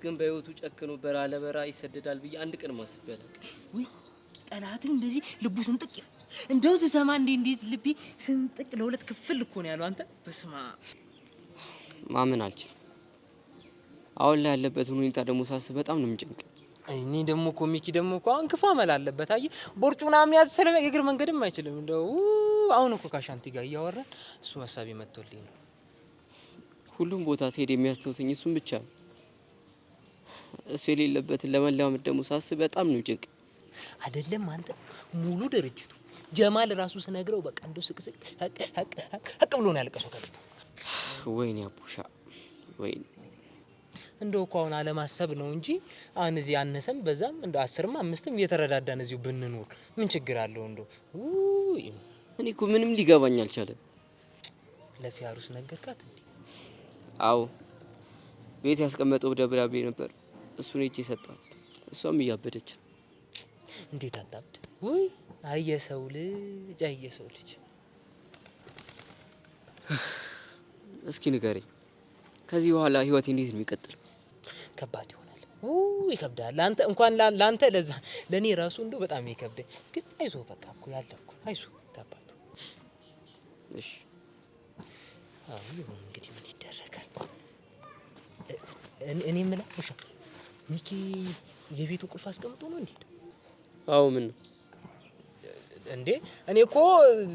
ግን በህይወቱ ጨክኖ በራ ለበራ ይሰደዳል ብዬ አንድ ቀን ማስቤ አላውቅም። ውይ ጠላትን እንደዚህ ልቡ ስንጥቅ እንደው ስሰማ እንዴት ልቤ ስንጥቅ ለሁለት ክፍል እኮ ነው ያለው። አንተ በስማ ማመን አልችልም። አሁን ላይ ያለበትን ሁኔታ ደግሞ ሳስብ በጣም ነው የሚጨንቅ። እኔ ደግሞ እኮ ሚኪ ደግሞ እኮ አሁን ክፉ አመል አለበት። አየህ ቦርጩ ምናምን ያዝ ሰለበ የእግር መንገድም አይችልም። እንደው አሁን እኮ ካሻንቲ ጋር እያወራን እሱ ሀሳብ መጥቶልኝ ነው። ሁሉም ቦታ ሲሄድ የሚያስታውሰኝ እሱን ብቻ ነው። እሱ የሌለበትን ለመላመድ ደግሞ ሳስብ በጣም ነው ጭንቅ። አይደለም አንተ ሙሉ ድርጅቱ ጀማል ራሱ ስነግረው በቃ እንደው ስቅስቅ ሀቅ ብሎ ነው ያለቀሰው ከልቡ። ወይኔ አቡሻ ወይኔ። እንደው እኮ አሁን አለማሰብ ነው እንጂ አሁን እዚህ አነሰም በዛም እንደው 10ም 5ም እየተረዳዳን እዚሁ ብንኖር ምን ችግር አለው? እንደው እኔ እኮ ምንም ሊገባኝ አልቻለም። ለፊያሩስ ነገርካት እንዴ? አዎ ቤት ያስቀመጠው ደብዳቤ ነበር፣ እሱን እጄ ሰጣት። እሷም እያበደች። እንዴት አታብድ? ውይ አየሰው ልጅ አየሰው ልጅ። እስኪ ንገረኝ ከዚህ በኋላ ህይወቴ እንዴት ነው የሚቀጥለው? ከባድ ይሆናል። ይከብዳል። አንተ እንኳን ላንተ ለዛ ለኔ ራሱ እንደው በጣም ይከብዳል። ግን አይዞህ በቃ እኮ ያለኩ አይዞህ ታባቱ። እሺ አሁን እንግዲህ ምን ይደረጋል? እኔ የምልህ ውሻ ሚኪ የቤቱ ቁልፍ አስቀምጦ ነው እንዴ? አዎ ምን ነው እንዴ? እኔ እኮ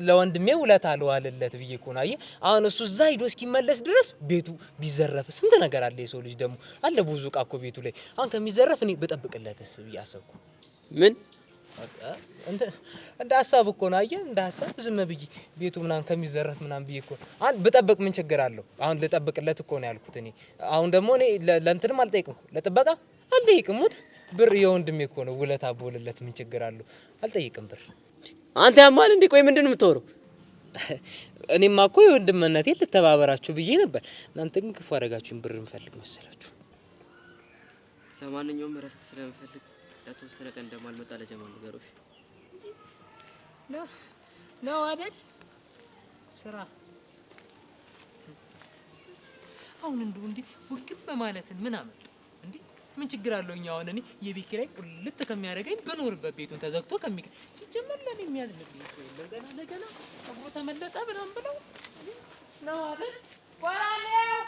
ለወንድሜ ውለታ አልዋለለት ብዬ እኮ ነው። አየህ አሁን እሱ እዛ ሂዶ እስኪመለስ ድረስ ቤቱ ቢዘረፍ ስንት ነገር አለ። የሰው ልጅ ደግሞ አለ ብዙ ዕቃ እኮ ቤቱ ላይ። አሁን ከሚዘረፍ እኔ በጠብቅለትስ ብዬ አሰብኩ። ምን እንደ ሀሳብ እኮ ነው። አየህ እንደ ሀሳብ ዝም ብዬ ቤቱ ምናምን ከሚዘረፍ ምናምን ብዬ እኮ አሁን ብጠብቅ ምን ችግር አለው? አሁን ልጠብቅለት እኮ ነው ያልኩት እኔ። አሁን ደግሞ እኔ ለእንትንም አልጠይቅም እኮ ለጥበቃ አልጠይቅም። ሙት ብር የወንድሜ እኮ ነው። ውለታ ብውልለት ምን ችግር አለው? አልጠይቅም ብር። አንተ ያማል እንዴ? ቆይ ምንድን ነው የምታወራው? እኔማ እኮ የወንድምነቴን ልተባበራችሁ ብዬ ነበር። እናንተ ግን ክፉ አደረጋችሁኝ። ብር እንፈልግ መሰላችሁ። ለማንኛውም እረፍት ስለምፈልግ ለተወሰነ ቀን እንደማልመጣ ለጀማል ንገሮሽ። ነው አይደል? ስራ አሁን እንደው እንዴ ውግብ በማለትን ምን አመጣ እንዴ? ምን ችግር አለው? እኛ አሁን እኔ የቤት ኪራይ ቁልጥ ከሚያደርገኝ ብኖርበት ቤቱን ተዘግቶ ሲጀመር ለኔ የሚያዝልብኝ እኮ የለም። ለገና ጸጉሩ ተመለጠ ምናምን ብለው ነው አይደል? ወራሌው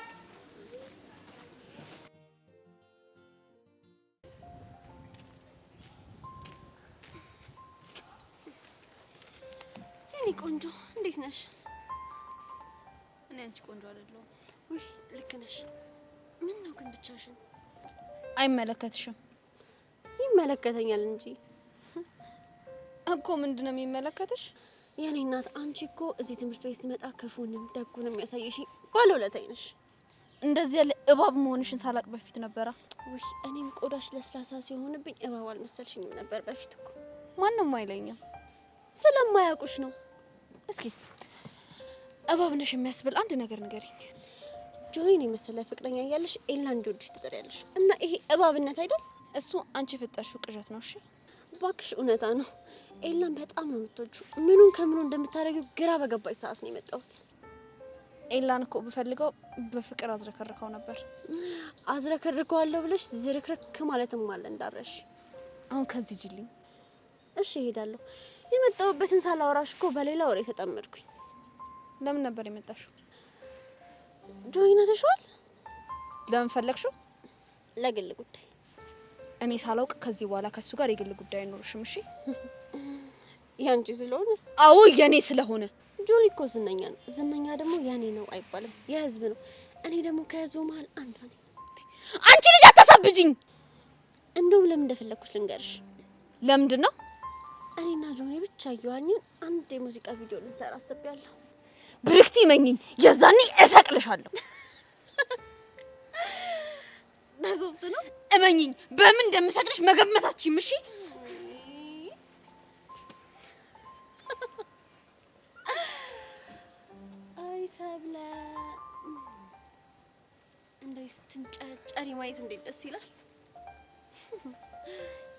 የኔ ቆንጆ እንዴት ነሽ? እኔ አንቺ ቆንጆ አይደለሁም። ውይ ልክ ነሽ። ምን ነው ግን ብቻሽን? አይመለከትሽም። ይመለከተኛል እንጂ እኮ ምንድነው የሚመለከትሽ? የኔ እናት አንቺ እኮ እዚህ ትምህርት ቤት ሲመጣ ክፉንም ደጉንም ያሳየሽ ባለውለታዬ ነሽ። እንደዚህ ያለ እባብ መሆንሽን ሳላቅ በፊት ነበራ። ውይ እኔም ቆዳሽ ለስላሳ ሲሆንብኝ እባብ አልመሰልሽኝም ነበር በፊት እኮ። ማንም አይለኝም። ስለማያውቁሽ ነው። እስኪ እባብ ነሽ የሚያስብል አንድ ነገር ንገሪኝ። ጆኒን የመሰለ ፍቅረኛ እያለሽ ኤላ እንዲወድሽ ትጠሪያለሽ እና ይሄ እባብነት አይደል? እሱ አንቺ የፈጠርሽው ቅዠት ነው። እሺ እባክሽ እውነታ ነው። ኤላን በጣም ነው የምትወጂው። ምኑን ከምኑ እንደምታረጊው ግራ በገባሽ ሰዓት ነው የመጣሁት። ኤላን እኮ ብፈልገው በፍቅር አዝረከርከው ነበር። አዝረከርከዋለሁ ብለሽ ዝርክርክ ማለትም አለ እንዳረሽ። አሁን ከዚህ ጅልኝ። እሺ እሄዳለሁ። የመጣሁበትን ሳላወራሽ እኮ በሌላ ወሬ ተጠመድኩኝ። ለምን ነበር የመጣሽው? ጆይና ተሻል? ለምን ፈለግሽው? ለግል ጉዳይ። እኔ ሳላውቅ ከዚህ በኋላ ከሱ ጋር የግል ጉዳይ አይኖርሽም። እሺ ያንቺ ስለሆነ? አዎ የኔ ስለሆነ። ጆኒ እኮ ዝነኛ ነው። ዝነኛ ደግሞ የኔ ነው አይባልም፣ የህዝብ ነው። እኔ ደግሞ ከህዝቡ መሀል አንዷ ነኝ። አንቺ ልጅ አታሳብጂኝ። እንደውም ለምን እንደፈለኩሽ ልንገርሽ። ለምንድን ነው? እኔና ጆኒ ብቻ እየዋኘን አንድ የሙዚቃ ቪዲዮ ልንሰራ አስቤያለሁ። ብርክቲ መኝኝ፣ የዛኔ እሰቅልሻለሁ። በሶፍት ነው እመኝኝ። በምን እንደምሰቅልሽ መገመታችሁም። እሺ አይ ሰብለ እንደዚህ ስትንጨረጨሪ ማየት እንዴት ደስ ይላል።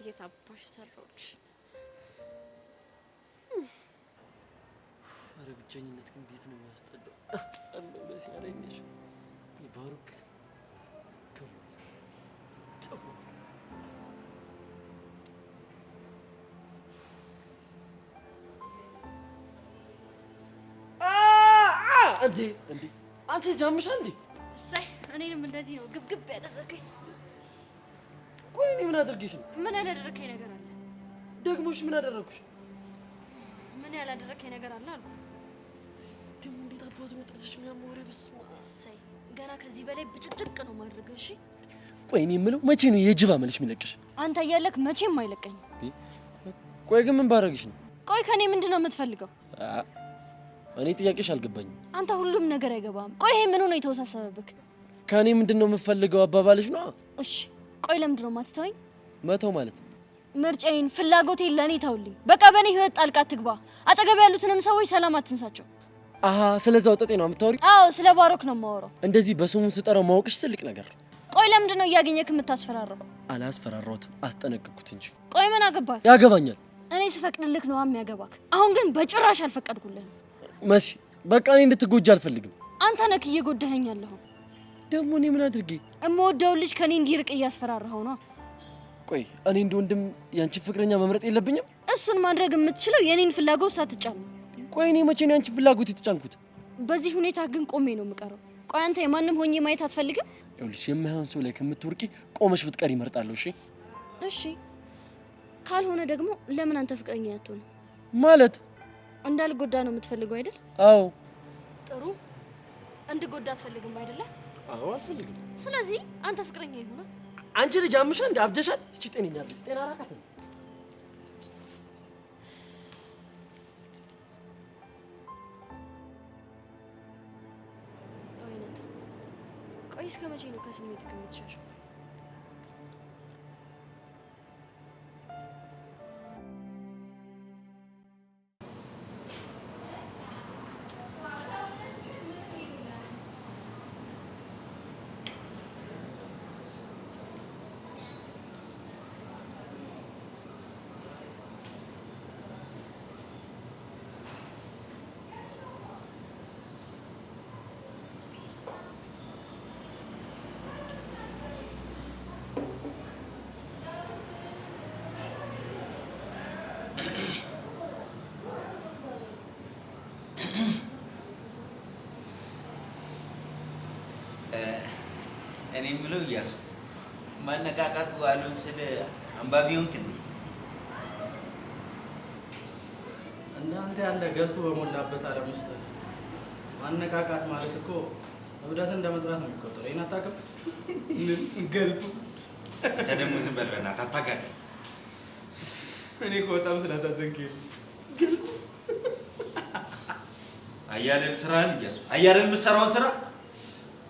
የታባሽ ሰራዎች ኧረ ብቸኝነት ግን እንዴት ነው የሚያስጠላው! አለው ለሲያረኝሽ ይባሩክ እንዴ አንቺ ጃምሻል እንዴ? እሰይ እኔንም እንደዚህ ነው ግብግብ ያደረገኝ። ቆይ እኔ ምን አድርጌሽ ነው? ምን ያላደረከኝ ነገር አለ? ደግሞሽ ምን አደረኩሽ? ምን ያላደረከኝ ነገር አለ አልኩ። ደግሞ እንዴት አባቱ ነው ጥርስሽ የሚያማወረ? በስመ አብ። እሰይ ገና ከዚህ በላይ ብጭቅጭቅ ነው ማድረገው። እሺ ቆይ እኔ የምለው መቼ ነው የጅባ መልሽ የሚለቅሽ? አንተ እያለክ መቼም አይለቀኝም። ቆይ ግን ምን ባረግሽ ነው? ቆይ ከኔ ምንድነው የምትፈልገው? እኔ ጥያቄሽ አልገባኝም። አንተ ሁሉም ነገር አይገባም። ቆይ ይሄ ምን ሆነ የተወሳሰበብክ? ከኔ ምንድነው የምትፈልገው አባባልሽ ነው? እሺ ቆይ ለምንድነው ማትተወኝ? መተው ማለት ምርጫዬን ፍላጎቴን ለኔ ተውልኝ። በቃ በኔ ህይወት ጣልቃ ትግባ። አጠገብ ያሉትንም ሰዎች ሰላም አትንሳቸው። አሃ ስለዛ ወጠጤ ነው የምታወሪው? አዎ ስለ ባሮክ ነው የማወራው። እንደዚህ በስሙ ስጠራው ማወቅሽ ትልቅ ነገር። ቆይ ለምንድነው እያገኘክ የምታስፈራራው? አላስፈራራሁትም፣ አስጠነቀቅኩት እንጂ። ቆይ ምን አገባክ? ያገባኛል። እኔ ስፈቅድልክ ነው የሚያገባክ። አሁን ግን በጭራሽ አልፈቀድኩልህም። መሲ በቃ እኔ እንድትጎጂ አልፈልግም። አንተ ነክ እየጎዳኸኝ ያለኸው። ደግሞ እኔ ምን አድርጌ? እምወደው ልጅ ከኔ እንዲርቅ እያስፈራራኸው ነው። ቆይ እኔ እንደ ወንድም ያንቺን ፍቅረኛ መምረጥ የለብኝም? እሱን ማድረግ የምትችለው የኔን ፍላጎት ሳትጫን ነው። ቆይ እኔ መቼ ነው ያንቺን ፍላጎት የተጫንኩት? በዚህ ሁኔታ ግን ቆሜ ነው የምቀረው። ቆይ አንተ የማንም ሆኜ ማየት አትፈልግም? ይኸውልሽ የማይሆን ሰው ላይ ከምትወርቂ ቆመሽ ብትቀሪ እመርጣለሁ። እሺ እሺ። ካልሆነ ደግሞ ለምን አንተ ፍቅረኛ ያትሆን? ማለት እንዳልጎዳ ነው የምትፈልገው አይደል? አዎ። ጥሩ። እንድጎዳ አትፈልግም አይደለ? አዎ አልፈልግም። ስለዚህ አንተ ፍቅረኛ ይሁን። አንቺ ልጅ አምሻል እንደ አብጀሻል። እቺ ጤነኛ ልጅ ጤና ራቃት። ቆይ እስከ መቼ ነው ከስሜት የምትሻሸው? እኔ የምለው እያሱ ማነቃቃቱ አሉን ስለ አንባቢውን ክንዴ እናንተ ያለ ገልቱ በሞላበት ዓለም ውስጥ ማነቃቃት ማለት እኮ እብደትን እንደመጥራት ነው የሚቆጠረው። ይሄን አታውቅም? ገልቱ ተደሞ ዝም በል በእናትህ አታጋግል። እኔ እኮ በጣም ስላሳዘንከኝ ገልቱ አያሌል ስራህን እያሱ አያሌል የምትሰራውን ስራ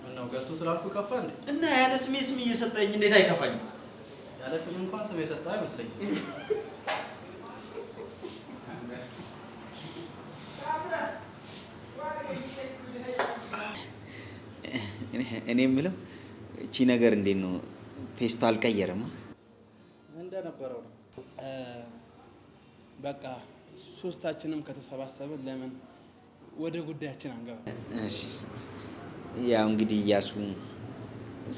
ምነው ገልቱ ስላልኩ ከፋ እንዴ? እና ያለ ስሜ ስም እየሰጠኝ እንዴት አይከፋኝም? ያለ ስም እንኳን ስም የሰጠው አይመስለኝም። እኔ የምለው እቺ ነገር እንዴት ነው ቴስቱ አልቀየረም? እንደነበረው ነው። በቃ ሶስታችንም ከተሰባሰብን ለምን ወደ ጉዳያችን አንገባ? እሺ ያው እንግዲህ እያሱ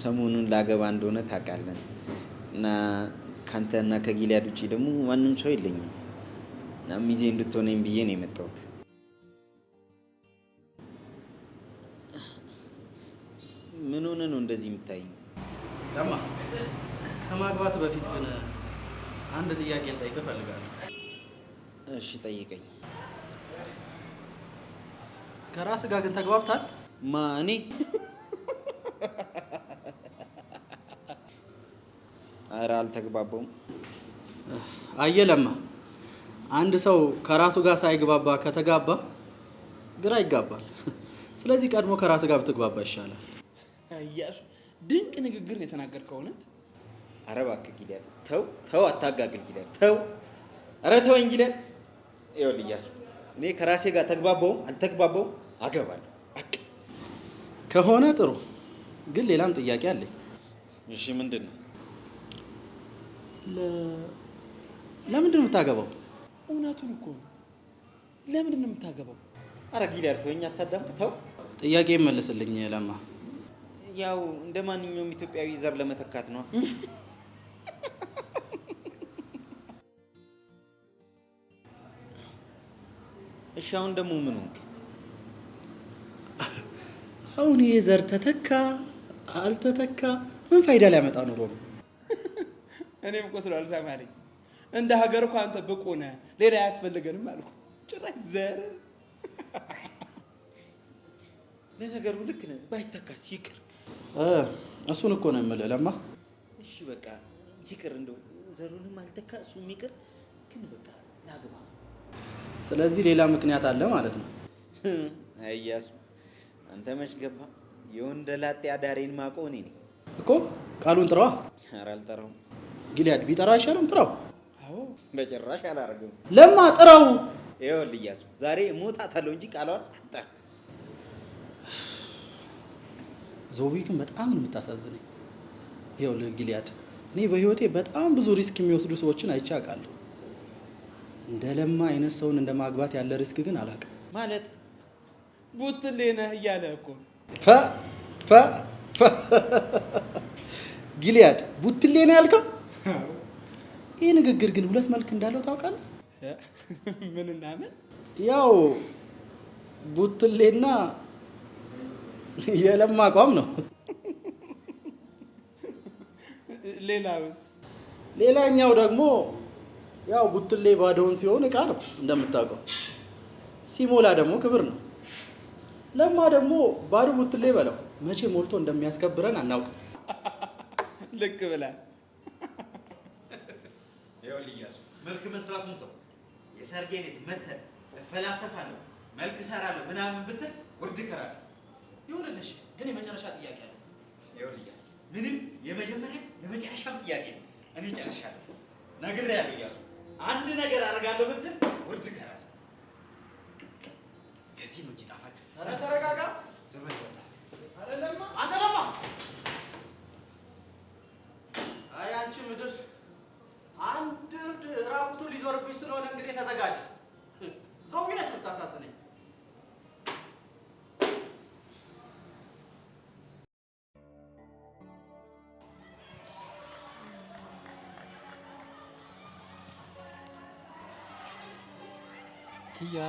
ሰሞኑን ላገባ እንደሆነ ታውቃለን እና ካንተ እና ከጊልያድ ውጪ ደግሞ ማንም ሰው የለኝም እና ሚዜ እንድትሆነኝ ብዬ ነው የመጣሁት። ምን ሆነ ነው እንደዚህ የምታይኝ? ለማ ከማግባት በፊት ግን አንድ ጥያቄ ልጠይቅህ እፈልጋለሁ። እሺ ጠይቀኝ። ከራስህ ጋር ግን ተግባብታል? ማ እኔ? ኧረ አልተግባባውም። አየህ ለማ፣ አንድ ሰው ከራሱ ጋር ሳይግባባ ከተጋባ ግራ ይጋባል። ስለዚህ ቀድሞ ከራስህ ጋር ብትግባባ ይሻላል። እያሱ ድንቅ ንግግር ነው የተናገርከው። እውነት። ኧረ እባክህ ጊልያድ ተው ተው፣ አታጋግል ጊልያድ ተው። ኧረ ተወኝ ጊልያድ። ይኸውልህ እያሱ እኔ ከራሴ ጋር ተግባባውም አልተግባባውም አገባለሁ። ከሆነ ጥሩ፣ ግን ሌላም ጥያቄ አለኝ። እሺ ምንድን ነው? ለምንድን ነው የምታገባው? እውነቱን እኮ ነው። ለምንድን ነው የምታገባው? አረ ጊሊያድ ተወኝ፣ አታዳምጠው። ጥያቄ መልስልኝ ለማ። ያው እንደ ማንኛውም ኢትዮጵያዊ ዘር ለመተካት ነው። እሺ አሁን ደግሞ ምን ሆንክ? አሁን ይሄ ዘር ተተካ አልተተካ ምን ፋይዳ ሊያመጣ ኑሮ ነው? እኔም እኮ ስላልሰማኸኝ እንደ ሀገር እኮ አንተ ብቁ ነህ፣ ሌላ አያስፈልገንም አልኩ። ጭራሽ ዘር። ለነገሩ ልክ ነህ፣ ባይተካስ ይቅር። እሱን እኮ ነው የምልህ ለማ። እሺ በቃ ይቅር፣ እንደው ዘሩንም አልተካ እሱም ይቅር። ግን በቃ ላግባ። ስለዚህ ሌላ ምክንያት አለ ማለት ነው? አያሱ አንተ መች ገባ? የወንደላጤ አዳሬን ማቆ እኔ ነኝ እኮ። ቃሉን ጥራዋ። ኧረ አልጠራውም። ጊሊያድ ቢጠራ አይሻልም? ጥራው። አዎ በጭራሽ አላደርገውም። ለማ ጥራው። ይኸውልህ እያሱ ዛሬ እሞታታለሁ እንጂ ቃሏን አልጠራም። ዞቢ ግን በጣም ነው የምታሳዝነኝ። ይኸውልህ ጊሊያድ፣ እኔ በህይወቴ በጣም ብዙ ሪስክ የሚወስዱ ሰዎችን አይቼ አውቃለሁ። እንደ ለማ አይነት ሰውን እንደ ማግባት ያለ ሪስክ ግን አላውቅም። ማለት ቡትሌ ነህ እያለ እኮ ፈ ፈ ጊሊያድ ቡትሌ ነው ያልከው? ይህ ንግግር ግን ሁለት መልክ እንዳለው ታውቃለህ? ምንና ምን? ያው ቡትሌና የለማ አቋም ነው። ሌላውስ? ሌላኛው ደግሞ ያው ቡትሌ ባዶውን ሲሆን እቃ ነው እንደምታውቀው፣ ሲሞላ ደግሞ ክብር ነው። ለማ ደግሞ ባዶ ቡትሌ በለው መቼ ሞልቶ እንደሚያስከብረን አናውቅም። ልክ ብለህ ይኸውልህ እያሱ መልክ መስራቱን ተው። የሰርጌ ዕለት መተህ እፈላሰፋለሁ መልክ እሰራለሁ ምናምን ብትል ውርድ ከራስህ ይሁንልሽ። ግን የመጨረሻ ጥያቄ አለ። ይኸውልህ እያሱ ምንም የመጀመሪያ የመጨረሻም ጥያቄ ነው። እኔ ጨርሻለሁ፣ ነግሬሃለሁ እያሱ። አንድ ነገር አደርጋለሁ ብትል ውርድ ከራስህ። ከዚህ ነው እንጂ ጣፋጭ። ኧረ ተረጋጋ። ዘመን ይወጣል። ኧረ ለማ፣ አንተ ለማ። አይ አንቺ ምድር አንድ ራቁቱን ሊዞርብሽ ስለሆነ እንግዲህ ተዘጋጅ። ዞቢ ነች የምታሳዝነኝ። ኪያ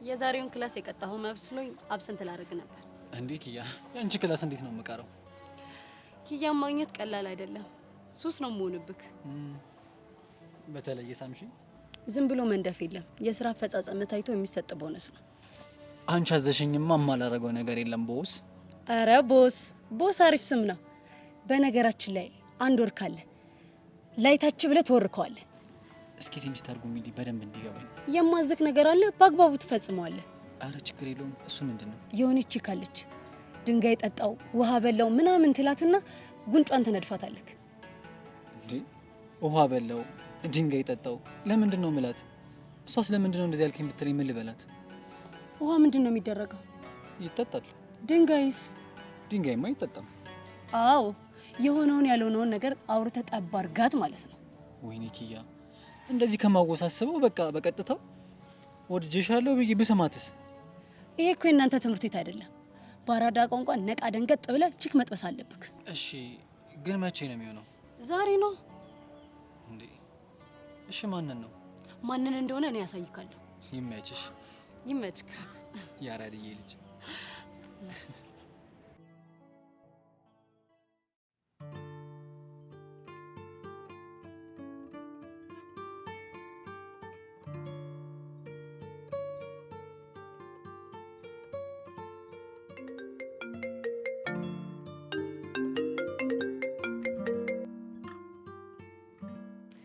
የዛሬውን ክላስ የቀጣኸው መስሎኝ አብሰንት ላደርግ ነበር። እንዴ ኪያ፣ የአንቺ ክላስ እንዴት ነው የምቀረው? ኪያን ማግኘት ቀላል አይደለም። ሱስ ነው የምሆንብክ። በተለይ ሳምሺ ዝም ብሎ መንደፍ የለም። የስራ አፈጻጸም ታይቶ የሚሰጥ ቦነስ ነው። አንቺ አዘሽኝማ የማላደርገው ነገር የለም ቦስ። አረ ቦስ አሪፍ ስም ነው። በነገራችን ላይ አንድ ወር ካለ ላይታች ብለህ ትወርከዋለህ። እስኪ ትንሽ ተርጉሚልኝ በደንብ እንዲገባኝ። የማዝክ ነገር አለ፣ በአግባቡ ትፈጽመዋለህ። አረ ችግር የለውም። እሱ ምንድነው? የሆነች ካለች ድንጋይ ጠጣው ውሃ በላው ምናምን ትላትና ጉንጯን ትነድፋታለህ። እንዴ ውሃ በላው ድንጋይ ጠጣው ለምንድን ነው ምላት? እሷስ ለምንድን ነው እንደዚህ ያልከኝ ብትለኝ ምን ልበላት? ውሃ ምንድን ነው የሚደረገው? ይጠጣል። ድንጋይስ? ድንጋይማ አይጠጣም። አዎ የሆነውን ያልሆነውን ነገር አውርተህ ጠብ አድርጋት ማለት ነው። ወይኔ ኪያ፣ እንደዚህ ከማወሳሰበው በቃ በቀጥታው ወድጄሻለሁ ብዬ ብሰማትስ? ይሄ እኮ የእናንተ ትምህርት ቤት አይደለም። በአራዳ ቋንቋ ነቃ ደንገጥ ብለህ ቺክ መጥበስ አለብክ። እሺ ግን መቼ ነው የሚሆነው? ዛሬ ነው እንዴ? እሺ ማንን ነው? ማንን እንደሆነ እኔ ያሳይካለሁ። ይመችሽ። ይመችክ ያራድዬ ልጅ።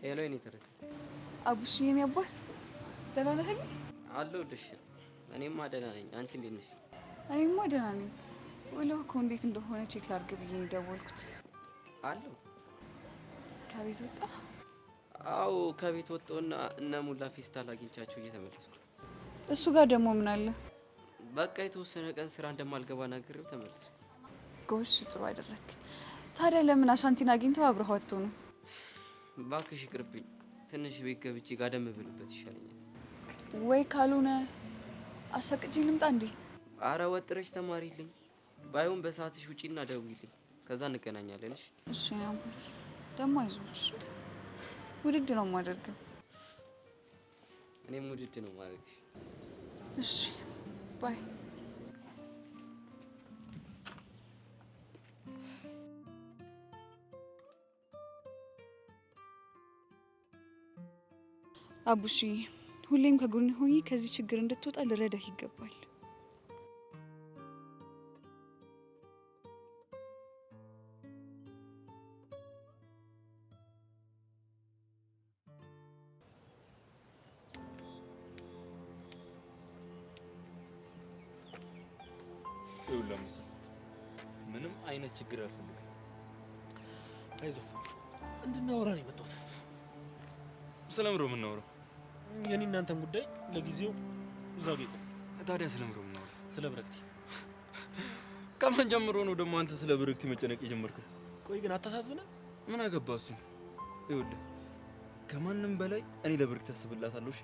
ሄሎ የኔ ትርት አቡሽ፣ የኔ አባት ደህና ነህ? አለሁልሽ። እኔማ ደህና ነኝ። አንቺ እንዴት ነሽ? እኔማ ደህና ነኝ። ውሎህ እኮ እንዴት እንደሆነ ቼክ ላድርግ ብዬ ነው የደወልኩት። አለሁ። ከቤት ወጣ? አዎ ከቤት ወጣሁና እነ ሙላ ፌስታል አግኝቻቸው እየተመለስኩ። እሱ ጋር ደግሞ ምን አለ? በቃ የተወሰነ ቀን ስራ እንደማልገባ ነግሬው ተመለስኩ። ጎሽ፣ ጥሩ አደረክ። ታዲያ ለምን አሻንቲን አግኝተው አብረህ ወጥቶ ነው? እባክሽ ይቅርብኝ። ትንሽ ቤት ገብቼ ጋደም ብልበት ይሻለኛል። ወይ ካልሆነ አስፈቅጄ ልምጣ እንዴ? አረ ወጥረሽ ተማሪልኝ። ባይሆን በሰዓትሽ ውጪና ደውይልኝ፣ ከዛ እንገናኛለን። እሺ አባት ደግሞ አይዞሽ፣ ውድድ ነው የማደርገው። እኔም ውድድ ነው ማድረግሽ። እሺ ባይ። አቡሺ ሁሌም ከጎን ሆኜ ከዚህ ችግር እንድትወጣ ልረዳህ ይገባል። ይኸውልህ ምንም አይነት ችግር አልፈልግም። አይዞህ እንድናወራ ነው የመጣሁት። ስለምሮ የምናወራው የኔ እናንተን ጉዳይ ለጊዜው እዛ ጋር ይቆም። ታዲያ ስለምሮ የምናወራው ስለ ብረክቲ። ከማን ጀምሮ ነው ደግሞ አንተ ስለ ብረክቲ መጨነቅ የጀመርከው? ቆይ ግን አታሳዝነ? ምን አገባ እሱ? ይኸውልህ ከማንም በላይ እኔ ለብረክቲ አስብላታለሁ። እሺ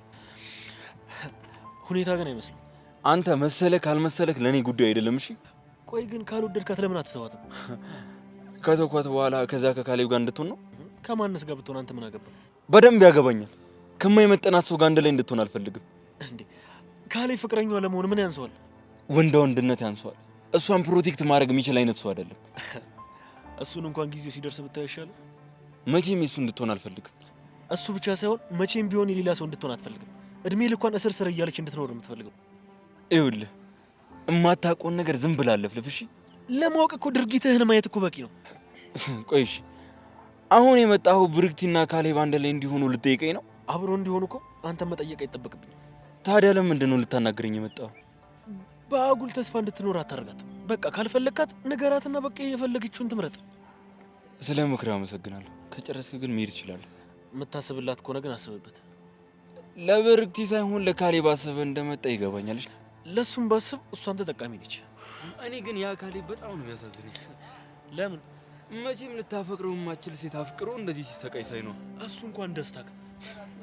ሁኔታ ግን አይመስልም። አንተ መሰለህ ካልመሰለህ ለኔ ጉዳይ አይደለም። እሺ ቆይ ግን ካልወደድካት ለምን አትተዋትም? ከተውኳት በኋላ ከዛ ከካሌብ ጋር እንድትሆን ነው። ከማንስ ጋር ብትሆን አንተ ምን አገባ? በደንብ ያገባኛል። ከማይመጠናት ሰው ጋር አንድ ላይ እንድትሆን አልፈልግም። እንዴ ካሌብ ፍቅረኛዋ ለመሆን ምን ያንሰዋል? ወንዳ ወንድነት ያንሰዋል። እሷን ፕሮቴክት ማድረግ የሚችል አይነት ሰው አይደለም። እሱን እንኳን ጊዜው ሲደርስ ብታይ ይሻላል። መቼም እሱ እንድትሆን አልፈልግም። እሱ ብቻ ሳይሆን መቼም ቢሆን የሌላ ሰው እንድትሆን አትፈልግም። እድሜ ልኳን እስር ስር እያለች እንድትኖር የምትፈልገው። ይኸውልህ እማታውቀውን ነገር ዝም ብለህ አለፍልፍ። እሺ ለማወቅ እኮ ድርጊትህን ማየት እኮ በቂ ነው። ቆይ እሺ አሁን የመጣኸው ብርክቲና ካሌብ አንድ ላይ እንዲሆኑ ልጠይቀኝ ነው? አብሮ እንዲሆኑ እኮ አንተን መጠየቅ አይጠበቅብኝ። ታዲያ ለምንድን ነው ልታናግረኝ የመጣኸው? በአጉል ተስፋ እንድትኖር አታርጋት። በቃ ካልፈለግካት ንገራትና በቃ የፈለገችውን ትምረጥ። ስለ ምክር አመሰግናለሁ። ከጨረስክ ግን መሄድ ትችላለህ። የምታስብላት ከሆነ ግን አስብበት። ለብርክቲ ሳይሆን ለካሌብ አስበህ እንደመጣ ይገባኛል። ለሱም ባስብ እሷም ተጠቃሚ ነች። እኔ ግን ያ ካሌብ በጣም ነው የሚያሳዝነኝ። ለምን? መቼም ልታፈቅረው የማትችል ሴት አፍቅሮ እንደዚህ ሲሰቃይ ሳይ ነው። እሱ እንኳን ደስታ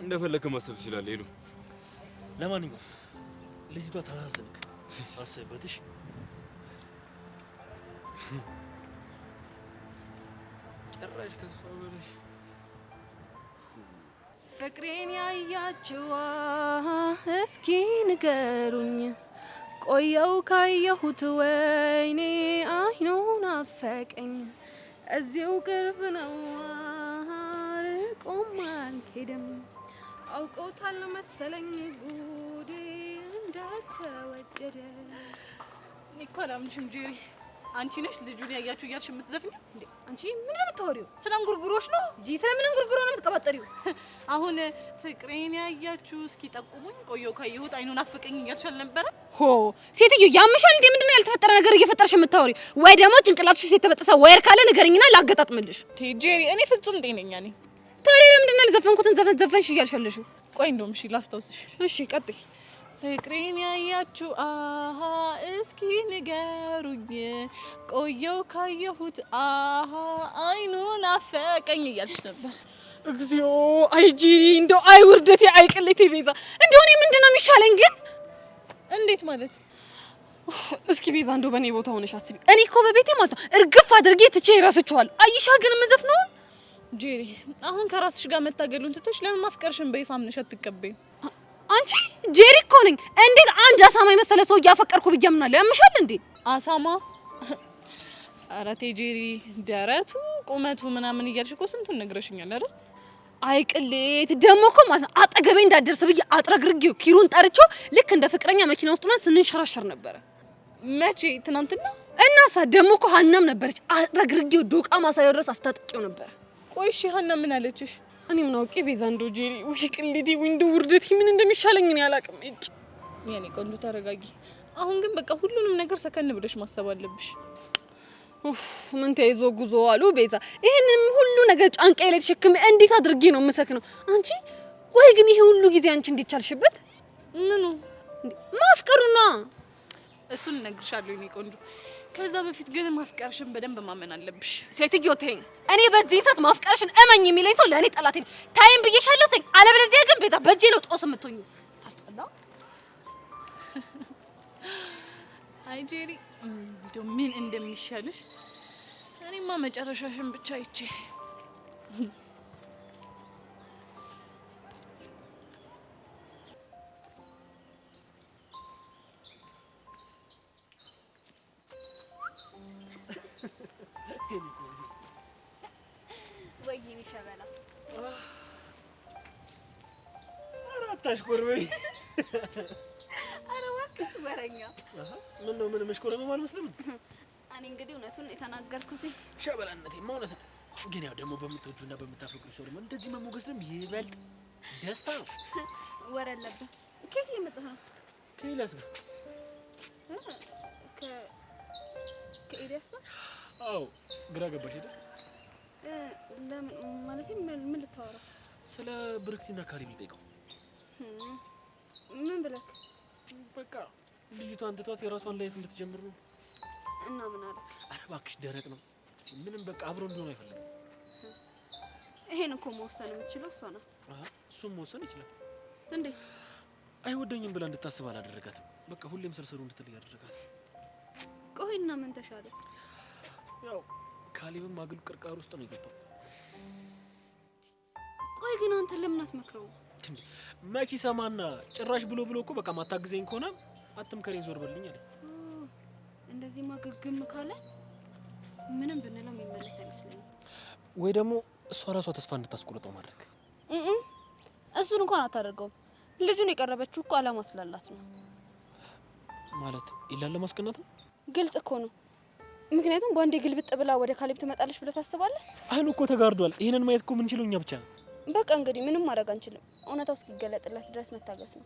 እንደፈለክ ማሰብ ትችላለህ። ሄሎ ለማንኛውም ልጅቷ ታሳዝንክ፣ አስብበትሽ። ጭራሽ ከሷ በላይ ፍቅሬን ያያችዋ እስኪ ንገሩኝ፣ ቆየው ካየሁት ወይኔ አይኑን አፈቀኝ። እዚው ቅርብ ነው ርቆም አልሄድም፣ አውቆታል መሰለኝ ጉዴ እንደተወደደ። እኔ እኮ አላምንሽም ጄሪ። አንቺ ነሽ ልጁን ያያችሁ እያልሽ የምትዘፍኚው እንዴ? አንቺ ምን ነው የምታወሪው? ስለ እንጉርጉሮሽ ነው እንጂ ስለምን እንጉርጉሮ ነው የምትቀባጠሪው? አሁን ፍቅሬን ያያችሁ እስኪ ጠቁሙኝ፣ ቆየው ካየሁት አይኑን አፈቀኝ እያልሽ አልነበረ? ሆ ሴትዮ ያምሻል እንዴ? ምንድነው ያልተፈጠረ ነገር እየፈጠርሽ የምታወሪው? ወይ ደግሞ ጭንቅላትሽ የተበጠሰ ዋየር ካለ ንገረኝና ላገጣጥምልሽ። ጄሪ እኔ ፍጹም ጤነኛ ነኝ። ታዲያ ለምንድን ነው ያልዘፈንኩትን ዘፈን ዘፈንሽ እያልሻለሽ? ቆይ እንደውም እሺ ላስታውስሽ። እሺ ቀጥይ። ፍቅሬን ያያችሁ አሃ እስኪ ንገሩኝ፣ ቆየው ካየሁት አሃ አይኑን አፈቀኝ እያልሽ ነበር። እግዚኦ አይ ጂሪ፣ እንደው አይ ውርደቴ፣ አይ ቅሌቴ ቤዛ፣ እንደው እኔ ምንድነው የሚሻለኝ ግን? እንዴት ማለት? እስኪ ቤዛ እንደው በእኔ ቦታ ሆነሽ አስቢ። እኔ እኮ በቤቴ ማለት ነው እርግፍ አድርጌ ትቼ እረስቸዋለሁ። አይሻ ግን የምዘፍነው ጄሪ፣ አሁን ከራስሽ ጋር መታገሉን ትተሽ ለምን ማፍቀርሽን በይፋ አምነሽ አትቀበይም? አንቺ ጄሪ እኮ ነኝ። እንዴት አንድ አሳማ የመሰለ ሰው እያፈቀርኩ ብዬ አምናለሁ? ያምሻል እንዴ? አሳማ? ኧረ ተይ ጄሪ፣ ደረቱ ቁመቱ ምናምን እያልሽ እኮ ስንቱን ነግረሽኛል አይደል? አይ ቅሌት ደግሞ እኮ ማለት ነው አጠገቤ እንዳደርስ ብዬ አጥረግርጌው ኪሩን ጠርቼው ልክ እንደ ፍቅረኛ መኪና ውስጥ ሆነን ስንንሸራሸር ነበረ። መቼ? ትናንትና? እናሳ ደግሞ እኮ ሀናም ነበረች። አጥረግርጌው ዶቃ ማሳያ ድረስ አስታጥቄው ነበረ። ቆይ እሺ ሀና ምን አለችሽ? እኔ ምን አውቄ ቤዛ፣ እንደው ጄሪ ውይ ቅሌቴ፣ ወይ እንደው ውርደቴ ምን እንደሚሻለኝ እኔ አላውቅም። የኔ ቆንጆ ተረጋጊ። አሁን ግን በቃ ሁሉንም ነገር ሰከን ብለሽ ማሰብ አለብሽ። ምን ተይዞ ጉዞ አሉ ቤዛ። ይሄንን ሁሉ ነገር ጫንቃዬ ላይ ተሸክሜ እንዴት አድርጌ ነው የምሰክነው? አንቺ ቆይ ግን ይሄ ሁሉ ጊዜ አንቺ እንዴት ቻልሽበት? ምኑ? ማፍቀሩና እሱን እነግርሻለሁ የኔ ቆንጆ። ከዛ በፊት ግን ማፍቀርሽን በደንብ ማመን አለብሽ። ሴትዮ ተይኝ። እኔ በዚህ ሰዓት ማፍቀርሽን እመኝ የሚለኝ ሰው ለእኔ ጠላቴ ነው። ታይም ብዬሻለሁ ተይኝ። አለበለዚያ ግን ቤታ በእጄ ነው ጦስ የምትሆኚ። ታስጠላ። አይ ጄሪ እንደው ምን እንደሚሻልሽ እኔማ መጨረሻሽን ብቻ አይቼ ወይኔ ሸበላ አታሽኮርበኝ። ኧረ እባክህ ወረኛ። ምን ነው ምን መሽኮርበም አልመስልም። እኔ እንግዲህ እውነቱን የተናገርኩት ሸበላነቴማ እውነት ነው። ግን ያው ደግሞ በምትወጁና በምታፈቅሩ ሰው ደግሞ እንደዚህ መሞገስ ነው ይበልጥ ደስታ ነው። ወረ አለብህ። ከየት እየመጣህ ነው? ከኤልያስ ጋር። ከኤልያስ ጋር? አዎ ግራ ገባሽ አይደል? ለምን ማለት ምን ልታወራ? ስለ ብርክቲና ካሌብ ልጠይቀው። ምን ብለክ? በቃ ልጅቷን ትቷት የራሷን ላይፍ እንድትጀምር ነው። እና ምን አለ? ኧረ እባክሽ ደረቅ ነው። ምንም በቃ አብሮ እንዲሆን አይፈልግም። ይሄን እኮ መወሰን የምትችለው እሷ ናት። እሱም መወሰን ይችላል። እንዴት? አይወደኝም ብላ እንድታስብ አላደረጋትም። በቃ ሁሌም ስርስሩ እንድትል ያደረጋት። ቆይና ምን ተሻለ? ያው ካሌብም አግል ቅርቃር ውስጥ ነው የገባው። ቆይ ግን አንተ ለምን አትመክረው? መኪ ሰማና ጭራሽ ብሎ እኮ በቃ ማታግዘኝ ከሆነ አትምከረኝ ዞር በልኝ አለ። እንደዚህ ማገግም ካለ ምንም ብንለው የሚመለስ አይመስለኝም። ወይ ደግሞ እሷ ራሷ ተስፋ እንድታስቆርጠው ማድረግ። እሱን እንኳን አታደርገውም። ልጁን የቀረበችው እኮ አላማ ስላላት ነው። ማለት ኢላን ለማስቀናት ነው። ግልጽ እኮ ነው። ምክንያቱም በአንዴ ግልብጥ ብላ ወደ ካሌብ ትመጣለች ብለህ ታስባለህ? አይኑ እኮ ተጋርዷል። ይሄንን ማየት እኮ የምንችለው እኛ ብቻ ነው። በቃ እንግዲህ ምንም ማድረግ አንችልም። እውነታው እስኪገለጥላት ድረስ መታገስ ነው።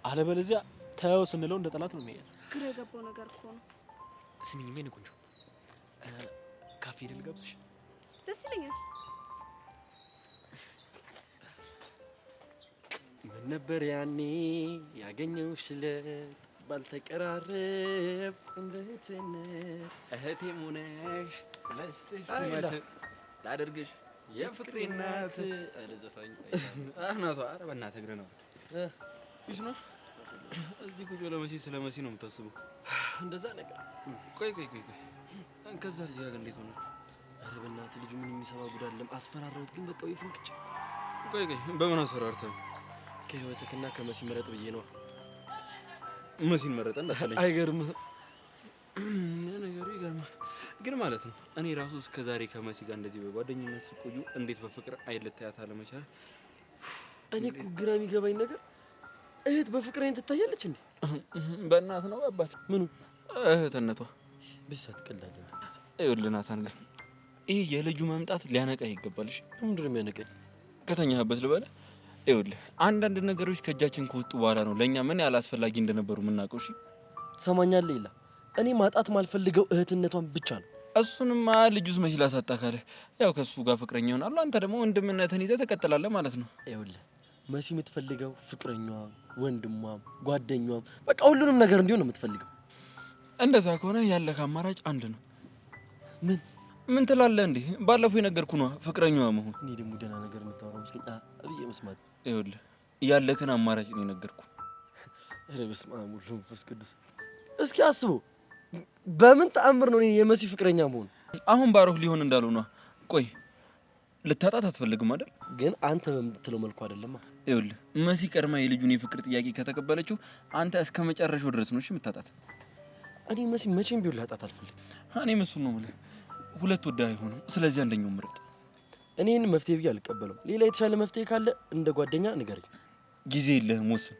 አለበለዚያ ተያው ስንለው እንደ ጠላት ነው የሚያየን። ግራ የገባው ነገር እኮ ነው። ስሚኝ ምን ቆንጆ ካፌ ድል ገብተሽ ደስ ይለኛል። ምን ነበር ያኔ ያገኘሁሽ ዕለት ባልተቀራረብ እንደ እህትነት እህቴ ሙነሽ ላደርግሽ የፍቅሬ እናት አለ ዘፋኝ እናቷ። ኧረ በእናትህ እግርህ ነው ይስ ነው። እዚህ ቁጭ ብለህ መሲ ስለ መሲ ነው የምታስበው? እንደዛ ነገር። ቆይ ከዛ እዚህ ጋር እንዴት ሆነች? ኧረ በእናትህ ልጁ ምን የሚሰማ ጉድ አለም። አስፈራራሁት ግን በቃ ይፍንክች። ቆይ በምን አስፈራርተህ? ከህይወትክና ከመሲ ምረጥ ብዬ ነው። መሲን መረጠ እንዳትለኝ። አይገርምህም? ነገሩ ይገርማል። ግን ማለት ነው እኔ ራሱ እስከ ዛሬ ከመሲ ጋር እንደዚህ በጓደኝነት ሲቆዩ እንዴት በፍቅር አይን ልታያት አለመቻል። እኔ እኮ ግራ የሚገባኝ ነገር እህት በፍቅር አይን ትታያለች እንዴ? በእናት ነው አባት? ምኑ እህትነቷ ቤተሰብ ትቀላለህ። ይኸውልህ ናታን፣ ግን ይህ የልጁ መምጣት ሊያነቃህ ይገባልሽ። ምንድን ነው የሚያነቃኝ? ከተኛህበት ልበልህ። ይኸውልህ አንዳንድ ነገሮች ከእጃችን ከወጡ በኋላ ነው ለእኛ ምን ያህል አስፈላጊ እንደነበሩ የምናውቀው። እሺ ትሰማኛለህ? ይላ እኔ ማጣት ማልፈልገው እህትነቷን ብቻ ነው። እሱንማ ልጁስ መች ላሳጣ ካለ ያው ከሱ ጋር ፍቅረኛ ይሆናሉ። አንተ ደግሞ ወንድምነትን ይዘህ ትቀጥላለህ ማለት ነው። ይኸውልህ መሲ የምትፈልገው ፍቅረኛዋም፣ ወንድሟም፣ ጓደኛዋም በቃ ሁሉንም ነገር እንዲሆን ነው የምትፈልገው። እንደዛ ከሆነ ያለህ አማራጭ አንድ ነው። ምን ትላለህ እንዴ? ባለፈው የነገርኩህ ነዋ ፍቅረኛዋ መሆን። እኔ ደግሞ ደህና ነገር የምታወራው መስሎኝ ብዬ መስማት። ይኸውልህ ያለህን አማራጭ ነው የነገርኩህ። ኧረ በስመ አብ ወወልድ ወመንፈስ ቅዱስ። እስኪ አስበው በምን ተአምር ነው የመሲ ፍቅረኛ መሆን? አሁን ባሮክ ሊሆን እንዳልሆነ። ቆይ ልታጣት አትፈልግም አይደል? ግን አንተ በምትለው መልኩ አይደለም። ይኸውልህ መሲ ቀድማ የልጁን የፍቅር ጥያቄ ከተቀበለችው አንተ እስከ መጨረሻው ድረስ ነው እሺ የምታጣት። እኔ መሲ መቼም ቢሆን ላጣት አልፈልግም። እኔም እሱን ነው የምልህ። ሁለት ወዳ አይሆንም። ስለዚህ አንደኛው ምረጥ። እኔ ይህን መፍትሄ ብዬ አልቀበለው። ሌላ የተሻለ መፍትሄ ካለ እንደ ጓደኛ ንገረኝ። ጊዜ የለህም፣ ወስን።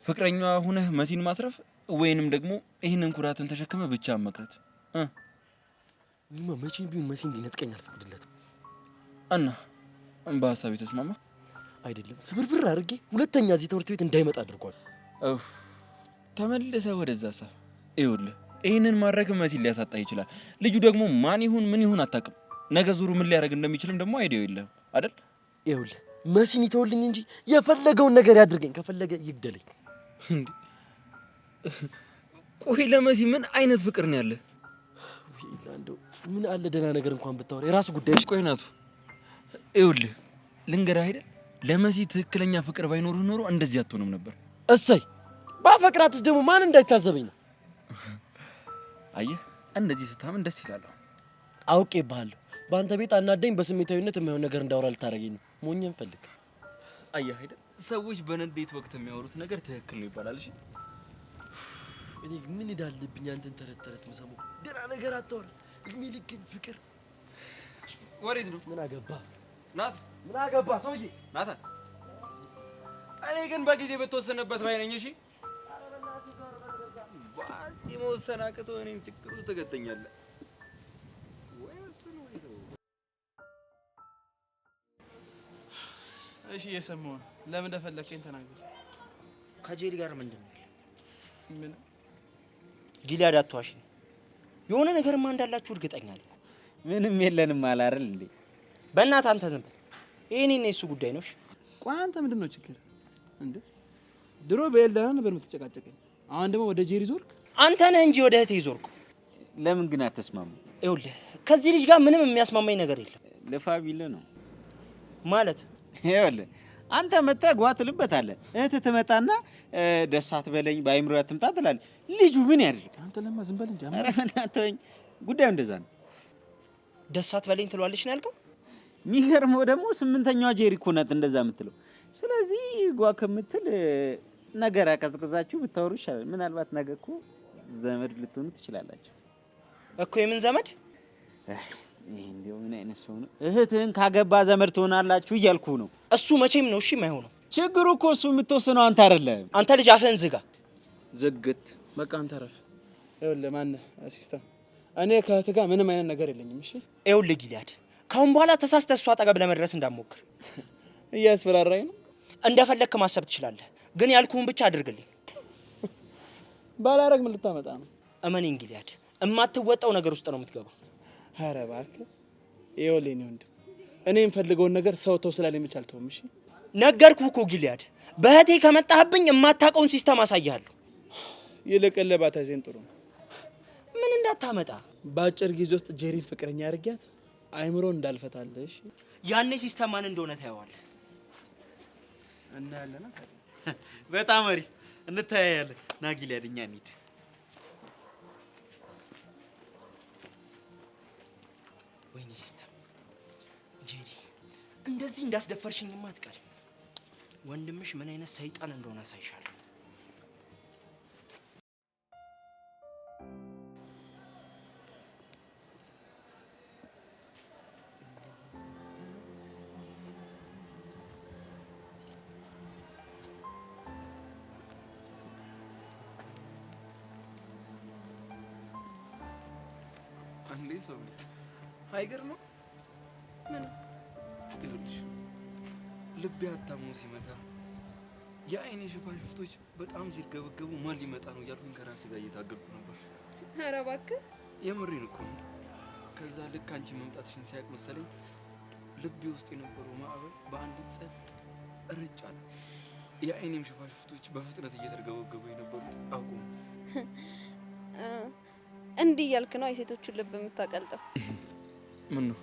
ፍቅረኛዋ ሁነህ መሲን ማትረፍ ወይንም ደግሞ ይህንን ኩራትን ተሸክመ ብቻ መቅረት። እኔማ መቼም ቢሆን መሲ እንዲነጥቀኝ አልፈቅድለትም። እና በሀሳብ የተስማማ አይደለም ስብርብር አድርጌ ሁለተኛ እዚህ ትምህርት ቤት እንዳይመጣ አድርጓል። ተመልሰህ ወደዛ ሀሳብ። ይኸውልህ ይህንን ማድረግ መሲን ሊያሳጣ ይችላል። ልጁ ደግሞ ማን ይሁን ምን ይሁን አታውቅም። ነገ ዙሩ ምን ሊያደርግ እንደሚችልም ደግሞ አይዲያው የለህም አይደል? ይኸውልህ መሲን ይተውልኝ እንጂ የፈለገውን ነገር ያድርገኝ። ከፈለገ ይግደለኝ። ቆይ ለመሲ ምን አይነት ፍቅር ነው ያለ? እንደው ምን አለ ደህና ነገር እንኳን ብታወራ የራሱ ጉዳይ። ቆይ ናቱ ይኸውልህ ልንገርህ አይደል ለመሲ ትክክለኛ ፍቅር ባይኖርህ ኖሮ እንደዚህ አትሆንም ነበር። እሰይ ባፈቅራትስ ደግሞ ማን እንዳይታዘበኝ ነው። አየህ እንደዚህ ስታምን ደስ ይላል። አውቄብሃለሁ። በአንተ ቤት አናደኝ በስሜታዊነት የማይሆን ነገር እንዳወራ ልታደርገኝ ነው። ሞኝን ፈልግ። አየህ አይደል ሰዎች በንዴት ወቅት የሚያወሩት ነገር ትክክል ነው ይባላል። እሺ እኔ ምን እንዳለብኝ አንተን ተረት ተረት የምሰማው ደህና ነገር አታወራ። እድሜ ልክን ፍቅር ወሬት ነው። ምን አገባ ናት? ምን አገባ ሰውዬ? ናታ እኔ ግን በጊዜ በተወሰነበት ባይ ነኝ። እሺ ባቲ መወሰን አቅቶ እኔም ችግር ውስጥ ትገተኛለህ ወይ? ወሰን ወይ ነው። እሺ እየሰማሁ ነው። ለምን እንደፈለከኝ ተናገር። ከጄሪ ጋር ምንድን ነው ያለው? ምን ጊልያድ አትዋሽ። የሆነ ነገርማ እንዳላችሁ እርግጠኛ ነኝ። ምንም የለንም አለ አይደል እንዴ? በእናትህ አንተ ዝም በል። ይሄ እኔና የሱ ጉዳይ ነው። እሺ ቆይ አንተ ምንድን ነው ችግር እንዴ? ድሮ በኤልዳና ነበር የምትጨቃጨቀኝ፣ አሁን ደግሞ ወደ ጄሪ ዞርክ። አንተ ነህ እንጂ ወደ እህቴ ዞርኩ። ለምን ግን አትስማሙ? ይኸውልህ ከዚህ ልጅ ጋር ምንም የሚያስማማኝ ነገር የለም። ለፋቢል ነው ማለት ይኸውልህ አንተ መተህ ጓ ትልበታለህ። እህትህ ትመጣና ደስ አትበለኝ በአይምሮ አትምጣ ትላለህ። ልጁ ምን ያድርግ? አንተ ለማ ዝም በል እንጂ። ኧረ እናንተኝ ጉዳዩ እንደዛ ነው። ደስ አትበለኝ ትሏለች ነው ያልከው? የሚገርመው ደግሞ ስምንተኛዋ ጄሪ እኮ ናት እንደዛ የምትለው። ስለዚህ ጓ ከምትል ነገር አቀዝቅዛችሁ ብታወሩ ይሻላል። ምናልባት ነገ እኮ ዘመድ ልትሆኑ ትችላላችሁ እኮ። የምን ዘመድ? ይሄ እንደው ምን አይነት ሰው ነው? እህትህን ካገባ ዘመድ ትሆናላችሁ እያልኩ ነው። እሱ መቼም ነው እሺ የማይሆነው። ችግሩ እኮ እሱ የምትወስነው አንተ አይደለም። አንተ ልጅ አፍህን ዝጋ። ዝግት በቃ አንተ ረፍ። ይኸውልህ ማነህ አሲስታንት፣ እኔ ከእህትህ ጋር ምንም አይነት ነገር የለኝም። እሺ ይኸውልህ ጊልያድ፣ ካሁን በኋላ ተሳስተህ እሷ አጠገብ ለመድረስ እንዳትሞክር። እያስፈራራኝ ነው። እንደፈለግክ ማሰብ ትችላለህ፣ ግን ያልኩህን ብቻ አድርግልኝ። ባላረግ ምን ልታመጣ ነው? እመኔን ጊልያድ፣ እማትወጣው ነገር ውስጥ ነው የምትገባው። ኧረ እባክህ ይኸውልህ እኔ ወንድም፣ እኔ የምፈልገውን ነገር ሰው ተው ስላለኝ ብቻ አልተውም። እሺ ነገርኩህ እኮ ጊልያድ፣ በእህቴ ከመጣህብኝ የማታውቀውን ሲስተም አሳይሃለሁ። ይልቅልህ ባታዜን ጥሩ ነው። ምን እንዳታመጣ በአጭር ጊዜ ውስጥ ጄሪን ፍቅረኛ አድርጊያት አይምሮ እንዳልፈታለሽ። ያኔ ሲስተም ማን እንደሆነ ታየዋለህ። እናያለን። በጣም አሪፍ እንታያያለን። ና ጊልያድ እኛ እንሂድ። ወይኔ ሲስተም ጄሪ፣ እንደዚህ እንዳስደፈርሽኝማ አትቀርም። ወንድምሽ ምን አይነት ሰይጣን እንደሆነ አሳይሻለሁ። አንዴ ሰው አይገርምም? ምን ይኸውልሽ ልቤ አታሞ ሲመታ የአይኔ ሽፋሽፍቶች በጣም ሲርገበገቡ ማን ሊመጣ ነው እያልኩኝ ከራሴ ጋር እየታገልኩ ነበር። ኧረ እባክህ የምሬን እኮ ነው። ከዛ ልክ አንቺ መምጣትሽን ሲያውቅ መሰለኝ ልቤ ውስጥ የነበረው ማዕበል በአንድ ጸጥ ረጭ አለ። የአይኔም ሽፋሽፍቶች በፍጥነት እየተርገበገቡ የነበሩት አቁሙ። እንዲህ እያልክ ነው የሴቶቹን ልብ የምታቀልጠው? ምን ነው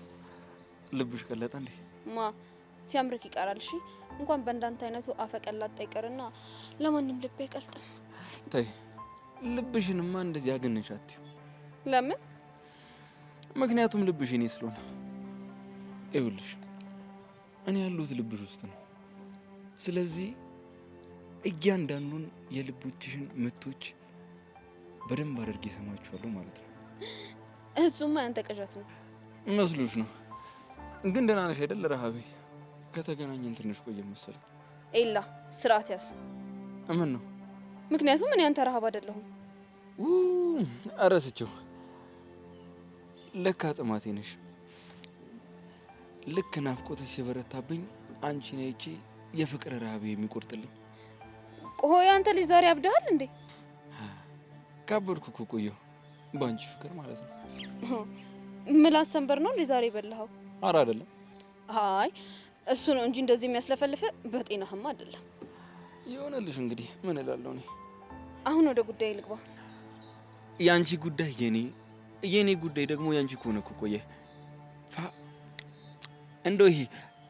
ልብሽ ቀለጠ እንዴ? ማ ሲያምርክ ይቀራል። እሺ እንኳን በእንዳንተ አይነቱ አፈቀላጣ ይቀርና ለማንም ልብ አይቀልጥም። ተይ ልብሽንማ እንደዚህ አገነሻት። ለምን? ምክንያቱም ልብሽ እኔ ስለሆነ። ይኸውልሽ እኔ ያለሁት ልብሽ ውስጥ ነው። ስለዚህ እያንዳንዱን የልቦችሽን ምቶች በደንብ አድርጌ እሰማችኋለሁ ማለት ነው። እሱማ ያንተ ቅዠት ነው መስሎሽ ነው። ግን ደህና ነሽ አይደል? ረሃቤ ከተገናኘን ትንሽ ቆየ መሰለኝ። ኤላ ስርዓት ያዝ። ምን ነው? ምክንያቱም እኔ አንተ ረሃብ አይደለሁም። አረስቸው ለካ ጥማቴ ነሽ። ልክ ናፍቆትሽ ሲበረታብኝ አንቺን አይቼ የፍቅር ረሃቤ የሚቆርጥልኝ። ቆይ አንተ ልጅ ዛሬ አብደሃል እንዴ? ካበድኩ እኮ ቆየሁ በአንቺ ፍቅር ማለት ነው። ምላስ ሰንበር ነው እንዴ ዛሬ በላኸው? ኧረ አይደለም። አይ እሱ ነው እንጂ እንደዚህ የሚያስለፈልፍ በጤናህማ አይደለም። ይሆነልሽ እንግዲህ ምን እላለሁ እኔ። አሁን ወደ ጉዳይ ልግባ። ያንቺ ጉዳይ የኔ ጉዳይ ደግሞ ያንቺ ከሆነ እኮ ቆየ። እንደው ይሄ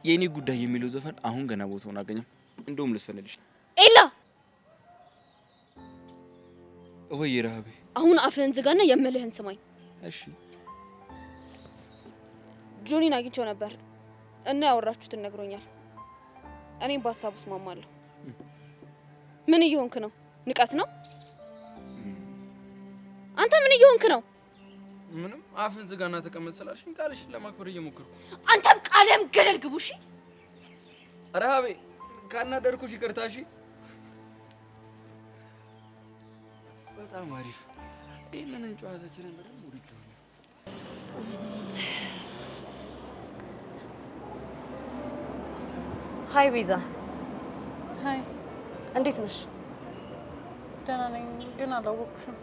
የኔ ጉዳይ የሚለው ዘፈን አሁን ገና ቦታውን አገኘም። እንደውም ልትፈነድሽ ኤላ ወይ ረሃቤ፣ አሁን አፍህን ዝጋና የምልህን ስማኝ እሺ? ጆኒን አግኝቼው ነበር እና ያወራችሁትን ነግሮኛል። እኔም በሀሳቡ እስማማለሁ። ምን እየሆንክ ነው? ንቀት ነው? አንተ ምን እየሆንክ ነው? ምንም አፍን ዝጋና ተቀመጥ ስላልሽኝ ቃልሽን ለማክበር እየሞከርኩ። አንተም ቃልህም ገደል ግቡ። እሺ ረሃቤ፣ ካናደርኩሽ ይቅርታ። እሺ በጣም አሪፍ። ይሄንን ጨዋታችንን በደንብ ወድጄዋለሁ። ሀይ ቤዛ። ሀይ እንዴት ነሽ? ደህና ነኝ፣ ግን አላወቅሽም።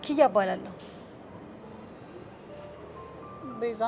ኪያ እባላለሁ። ቤዛ